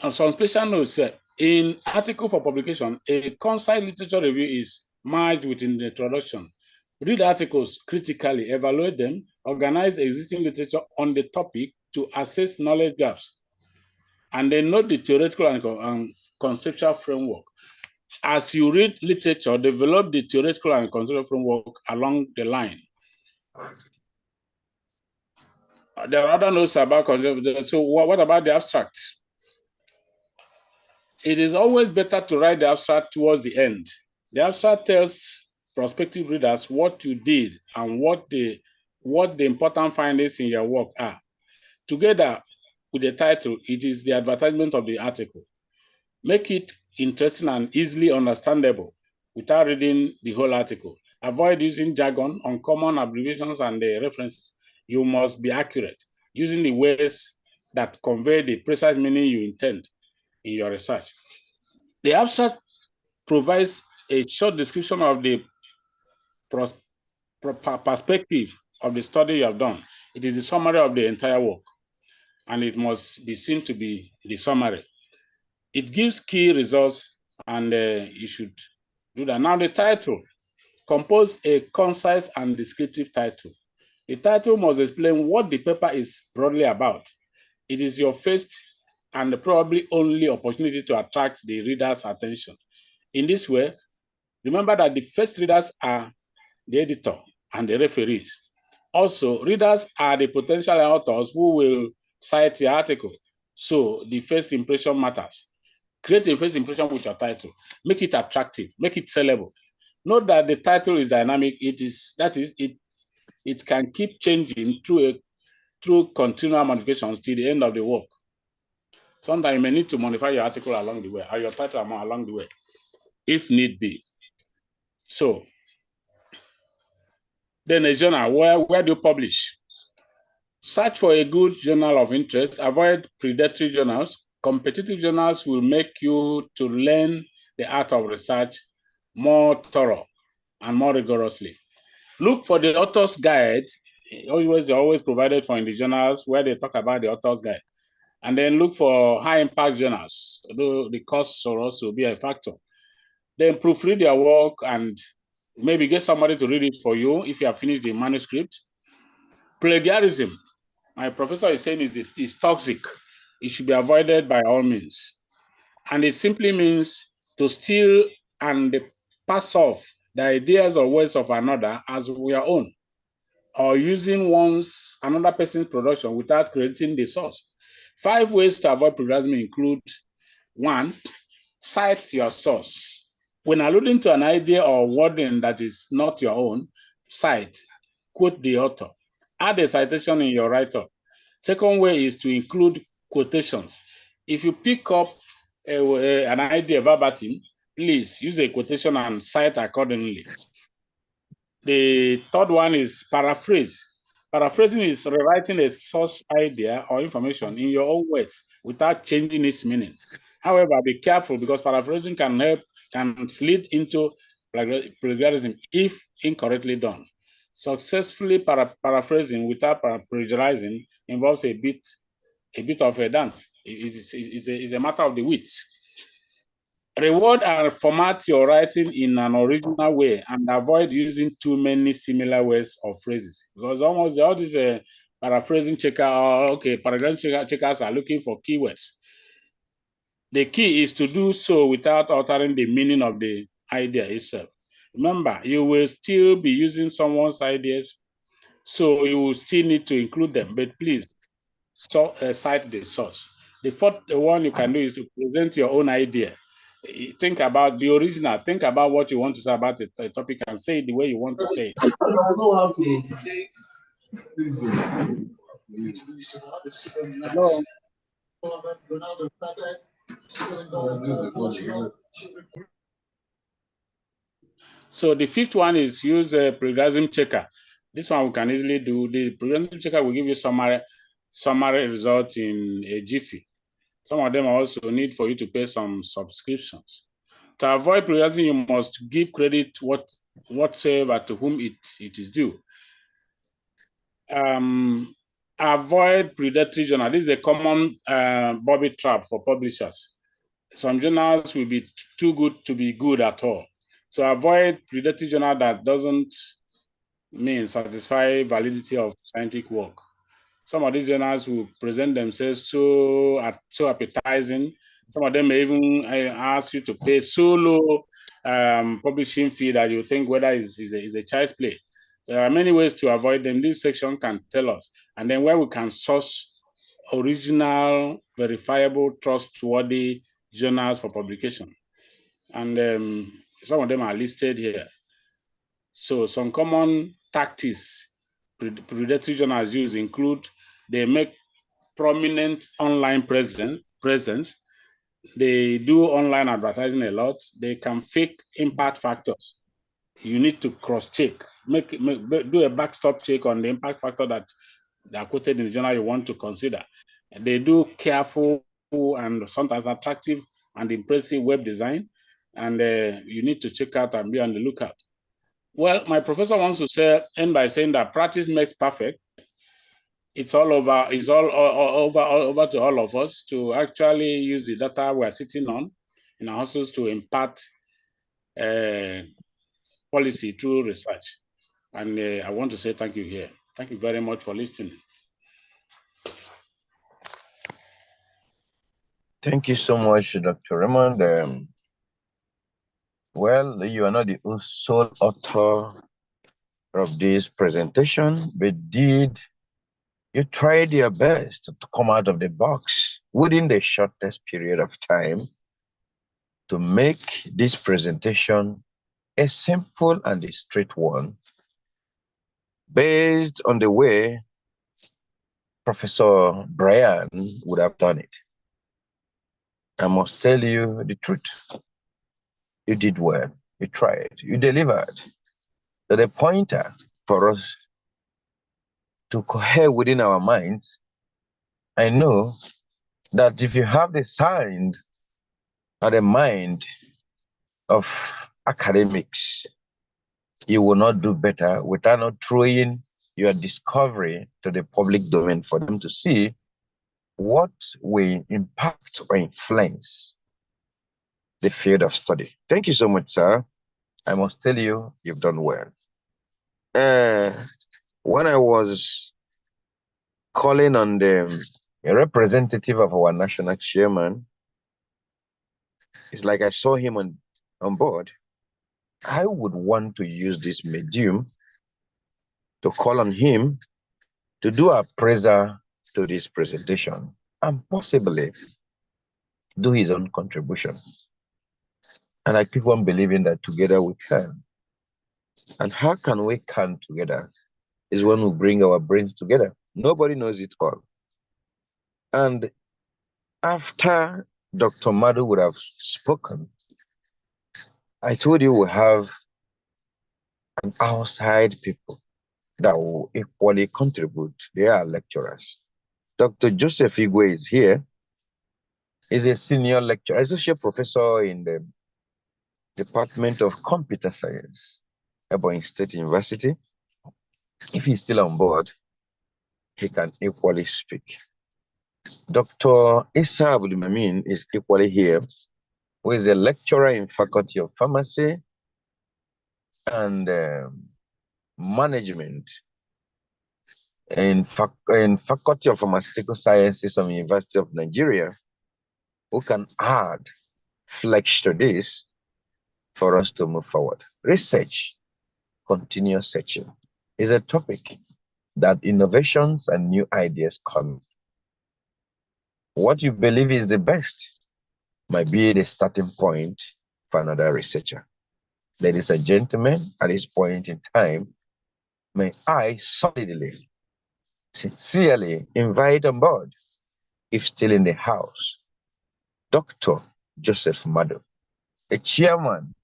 And some special notes, in article for publication, a concise literature review is merged within the introduction. Read articles critically, evaluate them, organize existing literature on the topic to assess knowledge gaps, and then note the theoretical and conceptual framework. As you read literature, develop the theoretical and conceptual framework along the line. There are other notes about conceptual. So what about the abstract? It is always better to write the abstract towards the end. The abstract tells prospective readers what you did and what the important findings in your work are. Together with the title, it is the advertisement of the article. Make it interesting and easily understandable without reading the whole article. Avoid using jargon, uncommon abbreviations, and the references. You must be accurate, using the words that convey the precise meaning you intend in your research. The abstract provides a short description of the perspective of the study you have done. It is the summary of the entire work, and it must be seen to be the summary. It gives key results, and you should do that. Now, the title. Compose a concise and descriptive title. The title must explain what the paper is broadly about. It is your first and probably only opportunity to attract the reader's attention. In this way, remember that the first readers are the editor and the referees. Also, readers are the potential authors who will cite the article. So the first impression matters. Create a first impression with your title. Make it attractive. Make it sellable. Note that the title is dynamic. It can keep changing through continual modifications till the end of the work. Sometimes you may need to modify your article along the way, or your title along the way, if need be. So, then a journal, where do you publish? Search for a good journal of interest. Avoid predatory journals. Competitive journals will make you to learn the art of research more thorough and more rigorously. Look for the author's guide. They're always provided for in the journals where they talk about the author's guide. And then look for high impact journals, although the cost will also be a factor. Then proofread your work and maybe get somebody to read it for you if you have finished the manuscript. Plagiarism, my professor is saying, is toxic. It should be avoided by all means. And it simply means to steal and pass off the ideas or words of another as your own, or using another person's production without crediting the source. 5 ways to avoid plagiarism include: 1, cite your source. When alluding to an idea or wording that is not your own, cite, quote the author. Add a citation in your write-up. Second way is to include quotations. If you pick up an idea verbatim, please use a quotation and cite accordingly. The third one is paraphrase. Paraphrasing is rewriting a source idea or information in your own words without changing its meaning. However, be careful because paraphrasing can lead into plagiarism if incorrectly done. Successfully paraphrasing without plagiarizing involves a bit of a dance. It's a matter of the wits. Reward and format your writing in an original way and avoid using too many similar words or phrases, because almost all these paraphrasing checkers are looking for keywords. The key is to do so without altering the meaning of the idea itself. Remember, you will still be using someone's ideas, so you will still need to include them, but please cite the source. The fourth one you can do is to present your own idea. Think about the original. Think about what you want to say about the topic and say it the way you want to say it. Hello? So the fifth one is use a plagiarism checker. This one we can easily do. The plagiarism checker will give you summary results in a jiffy. Some of them also need for you to pay some subscriptions. To avoid plagiarism, you must give credit whatsoever to whom it is due. Avoid predatory journal. This is a common bobby trap for publishers. Some journals will be too good to be good at all. So avoid predatory journal that doesn't mean satisfy validity of scientific work. Some of these journals will present themselves so appetizing. Some of them may even ask you to pay so low publishing fee that you think whether is a child's play. There are many ways to avoid them. This section can tell us, and then where we can source original, verifiable, trustworthy journals for publication. And some of them are listed here. So some common tactics predatory journals use include: they make prominent online presence. They do online advertising a lot. They can fake impact factors. You need to cross-check, do a backstop check on the impact factor that they are quoted in the journal you want to consider. They do careful and sometimes attractive and impressive web design, and you need to check out and be on the lookout. Well, my professor wants to end by saying that practice makes perfect. it's all over. It's all over to all of us to actually use the data we are sitting on in our hustles to impart policy through research. And I want to say thank you here. Thank you very much for listening. Thank you so much, Dr. Raymond. Well, you are not the sole author of this presentation, but you tried your best to come out of the box within the shortest period of time to make this presentation a simple and a straight one based on the way Professor Brian would have done it. I must tell you the truth. You did well. You tried. You delivered. So the pointer for us to cohere within our minds, I know that if you have the sign or the mind of academics, you will not do better without not throwing your discovery to the public domain for them to see what will impact or influence the field of study. Thank you so much, sir. I must tell you, you've done well. When I was calling on the representative of our national chairman, it's like I saw him on board. I would want to use this medium to call on him to do a appraiser to this presentation and possibly do his own contribution. And I keep on believing that together we can. And how can we come together is when we bring our brains together. Nobody knows it all. And after Dr. Madu would have spoken, I told you we have an outside people that will equally contribute. They are lecturers. Dr. Joseph Igwe is here. He's a senior lecturer, associate professor in the Department of Computer Science, Ebonyi State University. If he's still on board, he can equally speak. Dr. Issa Abdulmamin is equally here, who is a lecturer in Faculty of Pharmacy and Management in Faculty of Pharmaceutical Sciences of the University of Nigeria, who can add flesh to this for us to move forward. Research, continuous searching, is a topic that innovations and new ideas come. What you believe is the best might be the starting point for another researcher. Ladies and gentlemen, at this point in time, may I solidly, sincerely invite on board, if still in the house, Dr. Joseph Madu, the chairman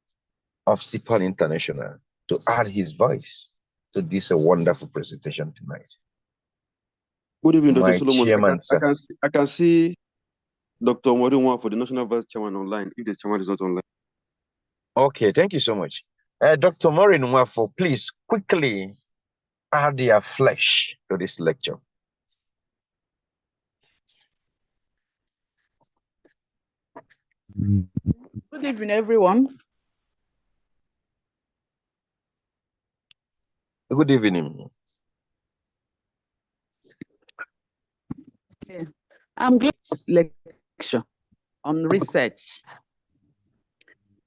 of CIPAN International, to add his voice to this wonderful presentation tonight. Good evening, Dr. My Solomon. chairman, I can see Dr. Modunwa for the National Vice Chairman online, if the chairman is not online. Okay, thank you so much. Dr. Maureen Nwafo, please quickly add your flesh to this lecture. Good evening, everyone. Good evening. Okay. I'm glad this lecture on research.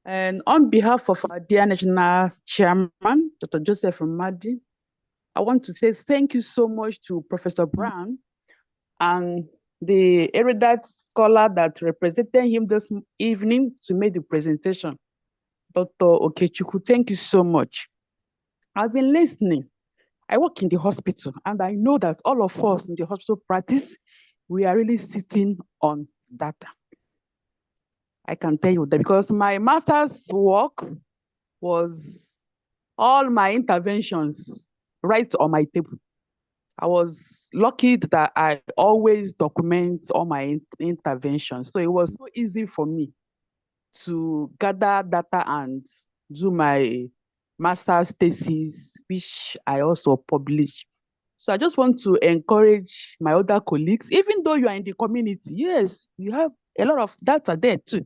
And on behalf of our dear National Chairman, Dr. Joseph Madu, I want to say thank you so much to Professor Brown and the erudite scholar that represented him this evening to make the presentation. Dr. Okechukwu, thank you so much. I've been listening. I work in the hospital, and I know that all of us in the hospital practice, we are really sitting on data. I can tell you that because my master's work was all my interventions right on my table. I was lucky that I always document all my interventions. So it was so easy for me to gather data and do my master's thesis, which I also published. So I just want to encourage my other colleagues, even though you are in the community, yes, you have a lot of data there too.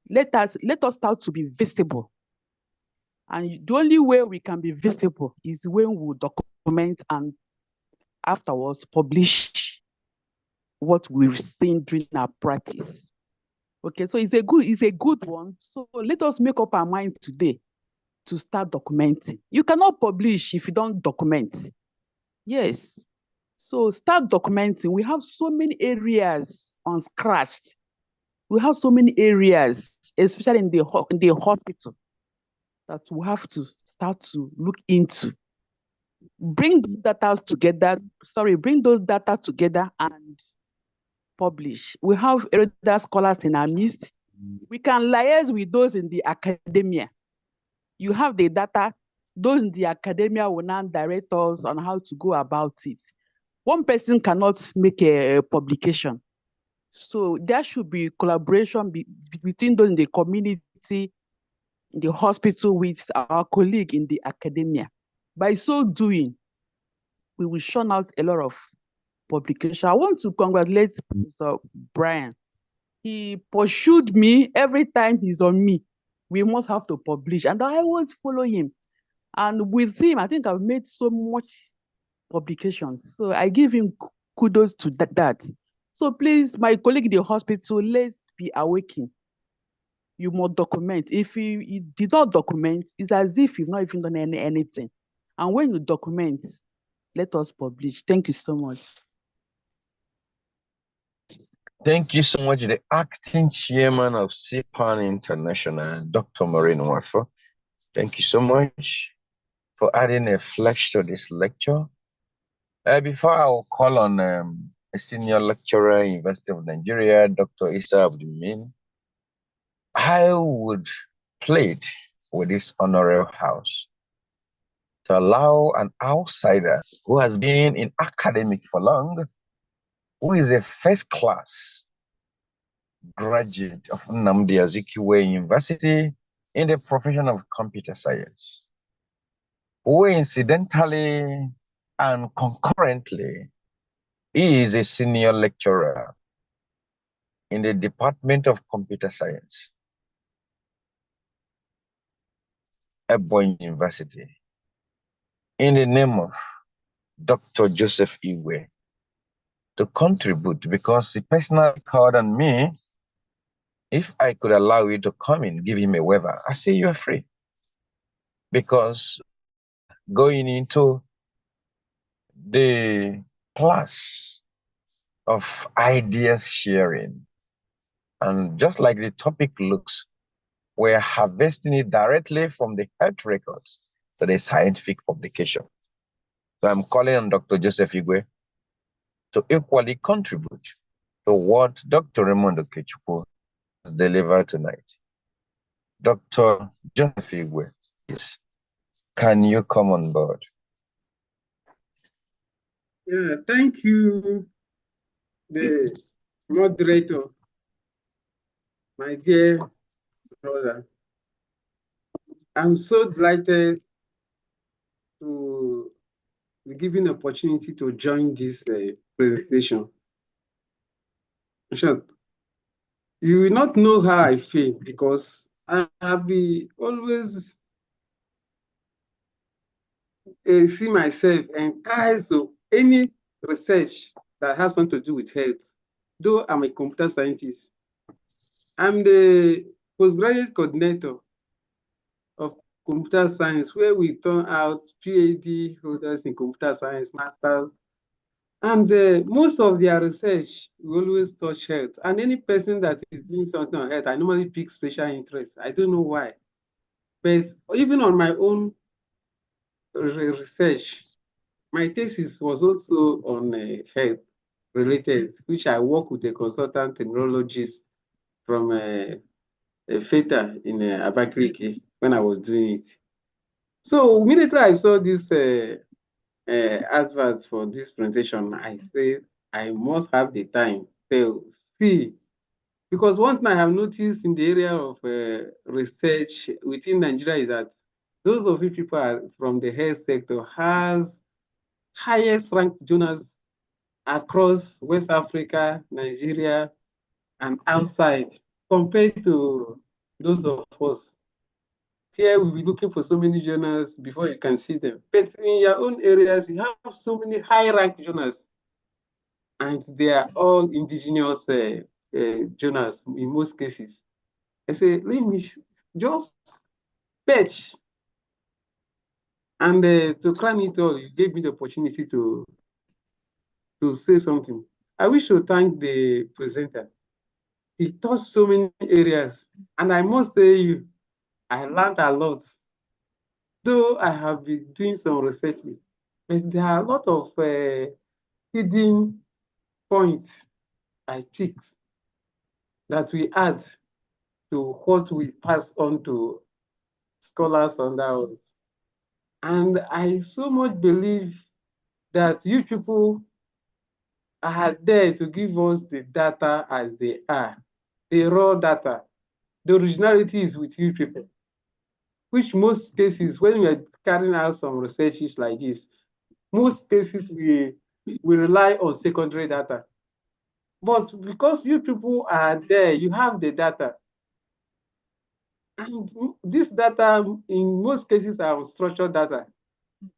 Let us start to be visible. And the only way we can be visible is when we document and afterwards publish what we've seen during our practice. Okay, so it's a good one. So let us make up our mind today to start documenting. You cannot publish if you don't document. Yes. So start documenting. We have so many areas unscratched. We have so many areas, especially in the hospital, that we have to start to look into. Bring those data together and publish. We have other scholars in our midst. We can liaise with those in the academia. You have the data, those in the academia will now direct us on how to go about it. One person cannot make a publication. So there should be collaboration between those in the community, in the hospital, with our colleague in the academia. By so doing, we will churn out a lot of publication. I want to congratulate Professor Brian. He pursued me every time he's on me. We must have to publish, and I always follow him. And with him, I think I've made so much publications. So I give him kudos to that. So please, my colleague in the hospital, let's be awakened. You must document. If you did not document, it's as if you've not even done anything. And when you document, let us publish. Thank you so much. Thank you so much, the acting chairman of CPAN International, Dr. Maureen Wafo. Thank you so much for adding a flesh to this lecture. Before I will call on a senior lecturer, University of Nigeria, Dr. Isa Abdulmin, I would plead with this honorable house to allow an outsider who has been in academic for long, who is a first-class graduate of Nnamdi Azikiwe University in the profession of computer science, who incidentally and concurrently is a senior lecturer in the Department of Computer Science, Ebonyi University, in the name of Dr. Joseph Iwe, to contribute, because he personally called on me if I could allow you to come in, give him a waiver. I say you are free, because going into the class of ideas sharing, and just like the topic looks, we're harvesting it directly from the health records to the scientific publication. So I'm calling on Dr. Joseph Igwe to equally contribute to what Dr. Raymond Okechukwu has delivered tonight. Dr. Joseph Igwe, please, can you come on board? Yeah, thank you, the moderator, my dear brother. I'm so delighted to be given the opportunity to join this presentation. Sure. You will not know how I feel, because I have been always see myself and eyes of any research that has something to do with health. Though I'm a computer scientist, I'm the postgraduate coordinator of computer science, where we turn out PhD holders in computer science, masters. And most of their research will always touch health. And any person that is doing something on health, I normally pick special interest. I don't know why. But even on my own research, my thesis was also on health related, which I work with a consultant neurologist from FETA in Abakaliki when I was doing it. So immediately I saw this advert for this presentation, I said, I must have the time to see. Because one thing I have noticed in the area of research within Nigeria is that those of you people are from the health sector highest ranked journals across West Africa, Nigeria, and outside compared to those of us. Here we'll be looking for so many journals before you can see them. But in your own areas, you have so many high-ranked journals, and they are all indigenous journals in most cases. I say, let me just fetch. And to crown it all, you gave me the opportunity to say something. I wish to thank the presenter. He touched so many areas, and I must tell you, I learned a lot. Though I have been doing some researches, but there are a lot of hidden points I picked that we add to what we pass on to scholars under us. And I so much believe that you people are there to give us the data as they are, the raw data. The originality is with you people, which most cases, when we are carrying out some researches like this, most cases we rely on secondary data. But because you people are there, you have the data. And this data, in most cases, are unstructured data.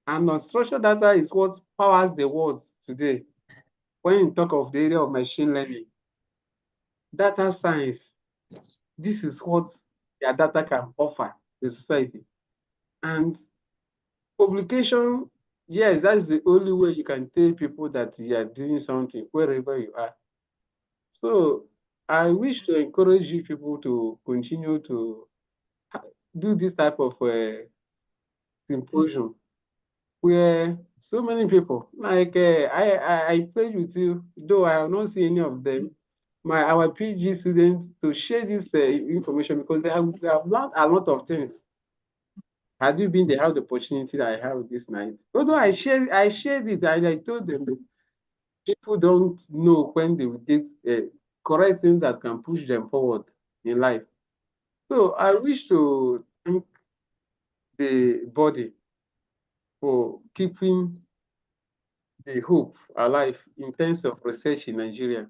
And unstructured data is what powers the world today. When you talk of the area of machine learning, data science, this is what your data can offer the society. And publication, yes, that's the only way you can tell people that you are doing something wherever you are. So I wish to encourage you people to continue to do this type of symposium where so many people, like I pledge with you, though I have not seen any of them, our PG students to share this information because they have learned a lot of things. Had you been there, have the opportunity that I have this night? Although I shared it, and I told them that people don't know when they will get correct things that can push them forward in life. So I wish to thank the body for keeping the hope alive in terms of research in Nigeria.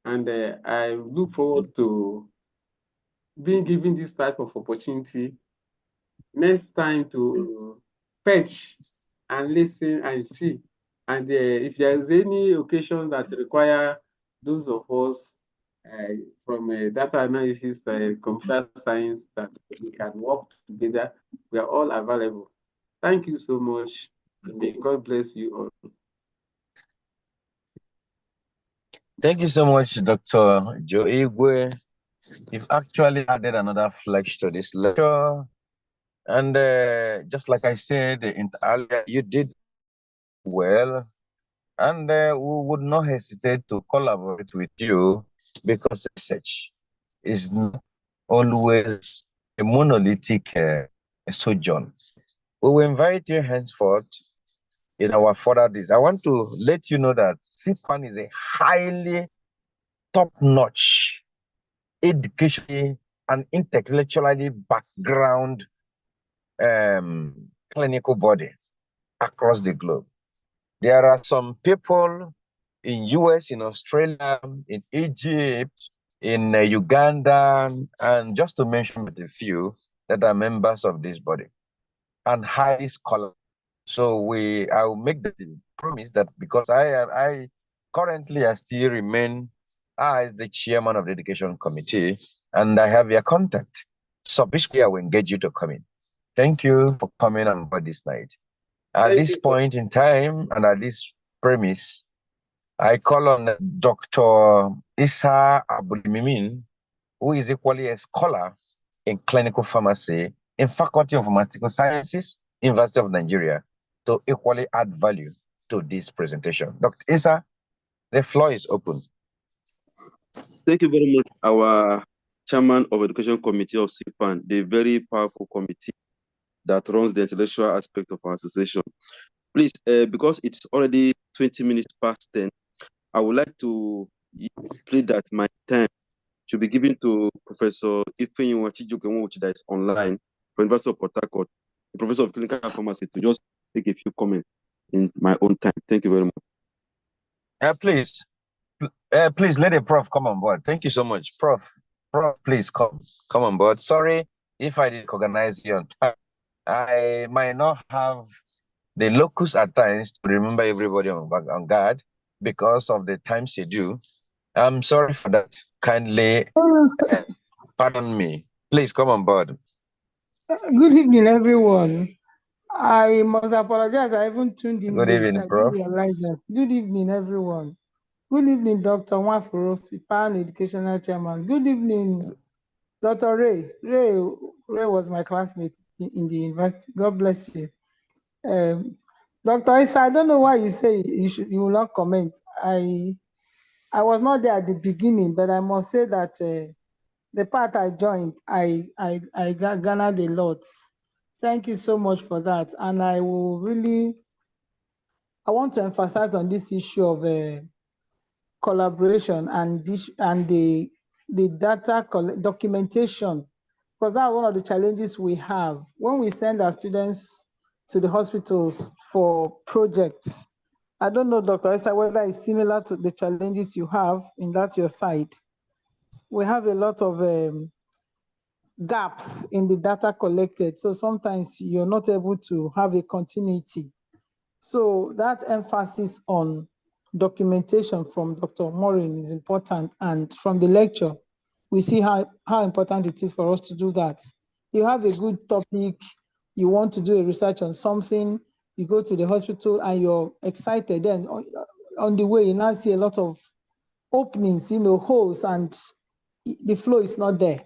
And I look forward to being given this type of opportunity next time to fetch and listen and see. And if there is any occasion that require those of us from data analysis, computer science, that we can work together, we are all available. Thank you so much. May God bless you all. Thank you so much, Dr. Joe Igwe. You've actually added another flesh to this lecture. And just like I said earlier, you did well. And we would not hesitate to collaborate with you because research is not always a monolithic sojourn. We will invite you henceforth in our further days. I want to let you know that CPAN is a highly top-notch, educationally and intellectually background clinical body across the globe. There are some people in US, in Australia, in Egypt, in Uganda, and just to mention a few that are members of this body and highly scholarly. So I will make the promise that because I currently I still remain as the chairman of the education committee and I have your contact. So basically I will engage you to come in. Thank you for coming on board this night. At this point in time and at this premise, I call on Dr. Issa Abulimimin, who is equally a scholar in clinical pharmacy in Faculty of Pharmaceutical Sciences, University of Nigeria, to equally add value to this presentation. Dr. Issa, the floor is open. Thank you very much, our chairman of Education Committee of CPAN, the very powerful committee that runs the intellectual aspect of our association. Please, because it's already 20 minutes past 10, I would like to plead that my time should be given to Professor Ifeanyi Chijoke, that is online, from University of Port Harcourt, the professor of clinical pharmacy, to just make a few comments. in my own time. Thank you very much. Please let the prof come on board. Thank you so much, prof. Prof, please come on board. Sorry if I didn't recognize you on time. I might not have the locus at times to remember everybody on guard because of the time schedule. I'm sorry for that. Kindly pardon me. Please come on board. Good evening, everyone. I must apologize. I even tuned in Good late. evening, I Prof. didn't realize that. Good evening, everyone. Good evening, Dr. Nwafuro, Sipan Educational Chairman. Good evening, Dr. Ray. Ray was my classmate in the university. God bless you. Dr. Isa, I don't know why you say you will not comment. I was not there at the beginning, but I must say that the part I joined, I garnered a lot. Thank you so much for that. And I want to emphasize on this issue of collaboration and the data documentation, because that's one of the challenges we have when we send our students to the hospitals for projects. I don't know, Dr. Esa, whether it's similar to the challenges you have in that your side. We have a lot of gaps in the data collected. So sometimes you're not able to have a continuity. So that emphasis on documentation from Dr. Maureen is important. And from the lecture, we see how important it is for us to do that. You have a good topic, you want to do a research on something, you go to the hospital and you're excited. Then on the way, you now see a lot of openings, holes, and the flow is not there.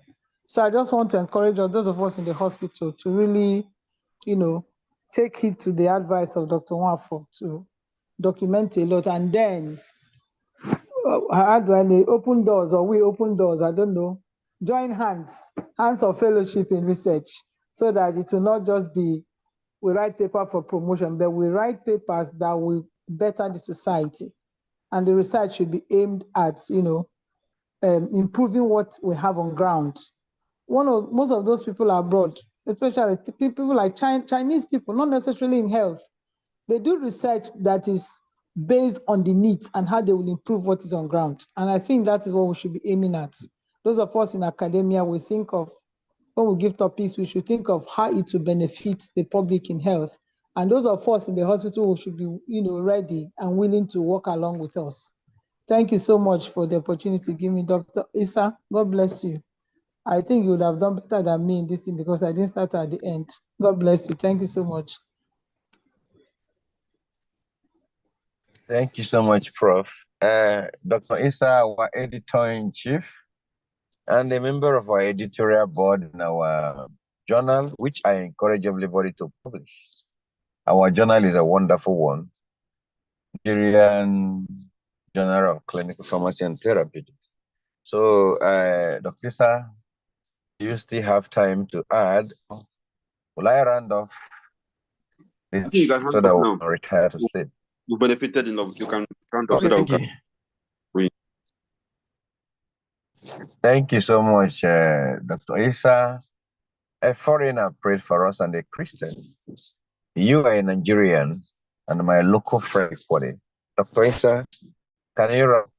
So I just want to encourage those of us in the hospital to really, take heed to the advice of Dr. Nwafo to document a lot. And then, how do I open doors, or we open doors, I don't know, join hands of fellowship in research, so that it will not just be we write paper for promotion, but we write papers that will better the society. And the research should be aimed at, improving what we have on ground. Most of those people are abroad, especially people like Chinese people, not necessarily in health. They do research that is based on the needs and how they will improve what is on ground. And I think that is what we should be aiming at. Those of us in academia, we think of, when we give topics, we should think of how it will benefit the public in health. And those of us in the hospital, we should be, ready and willing to work along with us. Thank you so much for the opportunity. Give me Dr. Isa. God bless you. I think you would have done better than me in this thing because I didn't start at the end. God bless you. Thank you so much. Thank you so much, Prof. Dr. Isa, our editor-in-chief and a member of our editorial board in our journal, which I encourage everybody to publish. Our journal is a wonderful one, Nigerian Journal of Clinical Pharmacy and Therapy. So, Dr. Isa, do you still have time to add? Will I round off I think you can hand so that off we'll now. retire to sleep? You benefited enough. You can hand off Okay, so that we thank can you. read. Thank you so much, Dr. Isa. A foreigner prayed for us and a Christian. You are a Nigerian and my local friend for it. Dr. Isa, can you wrap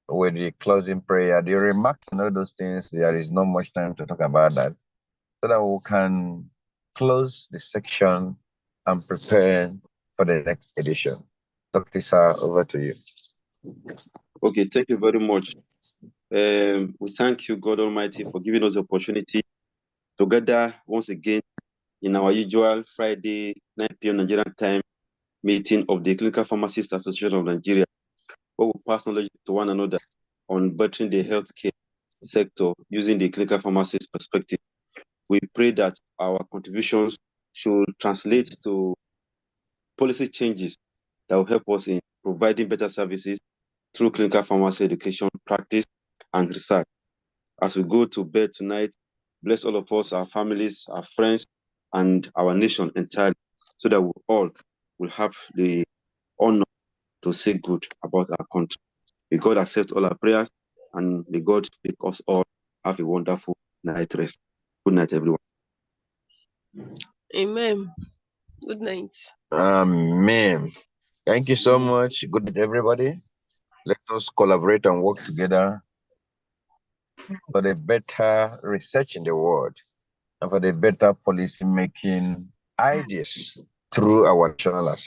with the closing prayer? The remarks and all those things, there is not much time to talk about that, so that we can close the section and prepare for the next edition. Dr. Isa, over to you. Okay, thank you very much. We thank you, God Almighty, for giving us the opportunity to gather once again in our usual Friday 9 p.m. Nigerian time meeting of the Clinical Pharmacists Association of Nigeria, where we pass knowledge to one another on bettering the healthcare sector using the clinical pharmacist perspective. We pray that our contributions should translate to policy changes that will help us in providing better services through clinical pharmacy education, practice, and research. As we go to bed tonight, bless all of us, our families, our friends, and our nation entirely, so that we all will have the honor to say good about our country. May God accept all our prayers, and may God make us all have a wonderful night rest. Good night, everyone. Amen. Good night. Amen. Thank you so much. Good night, everybody. Let us collaborate and work together for the better research in the world and for the better policy making ideas through our national assembly.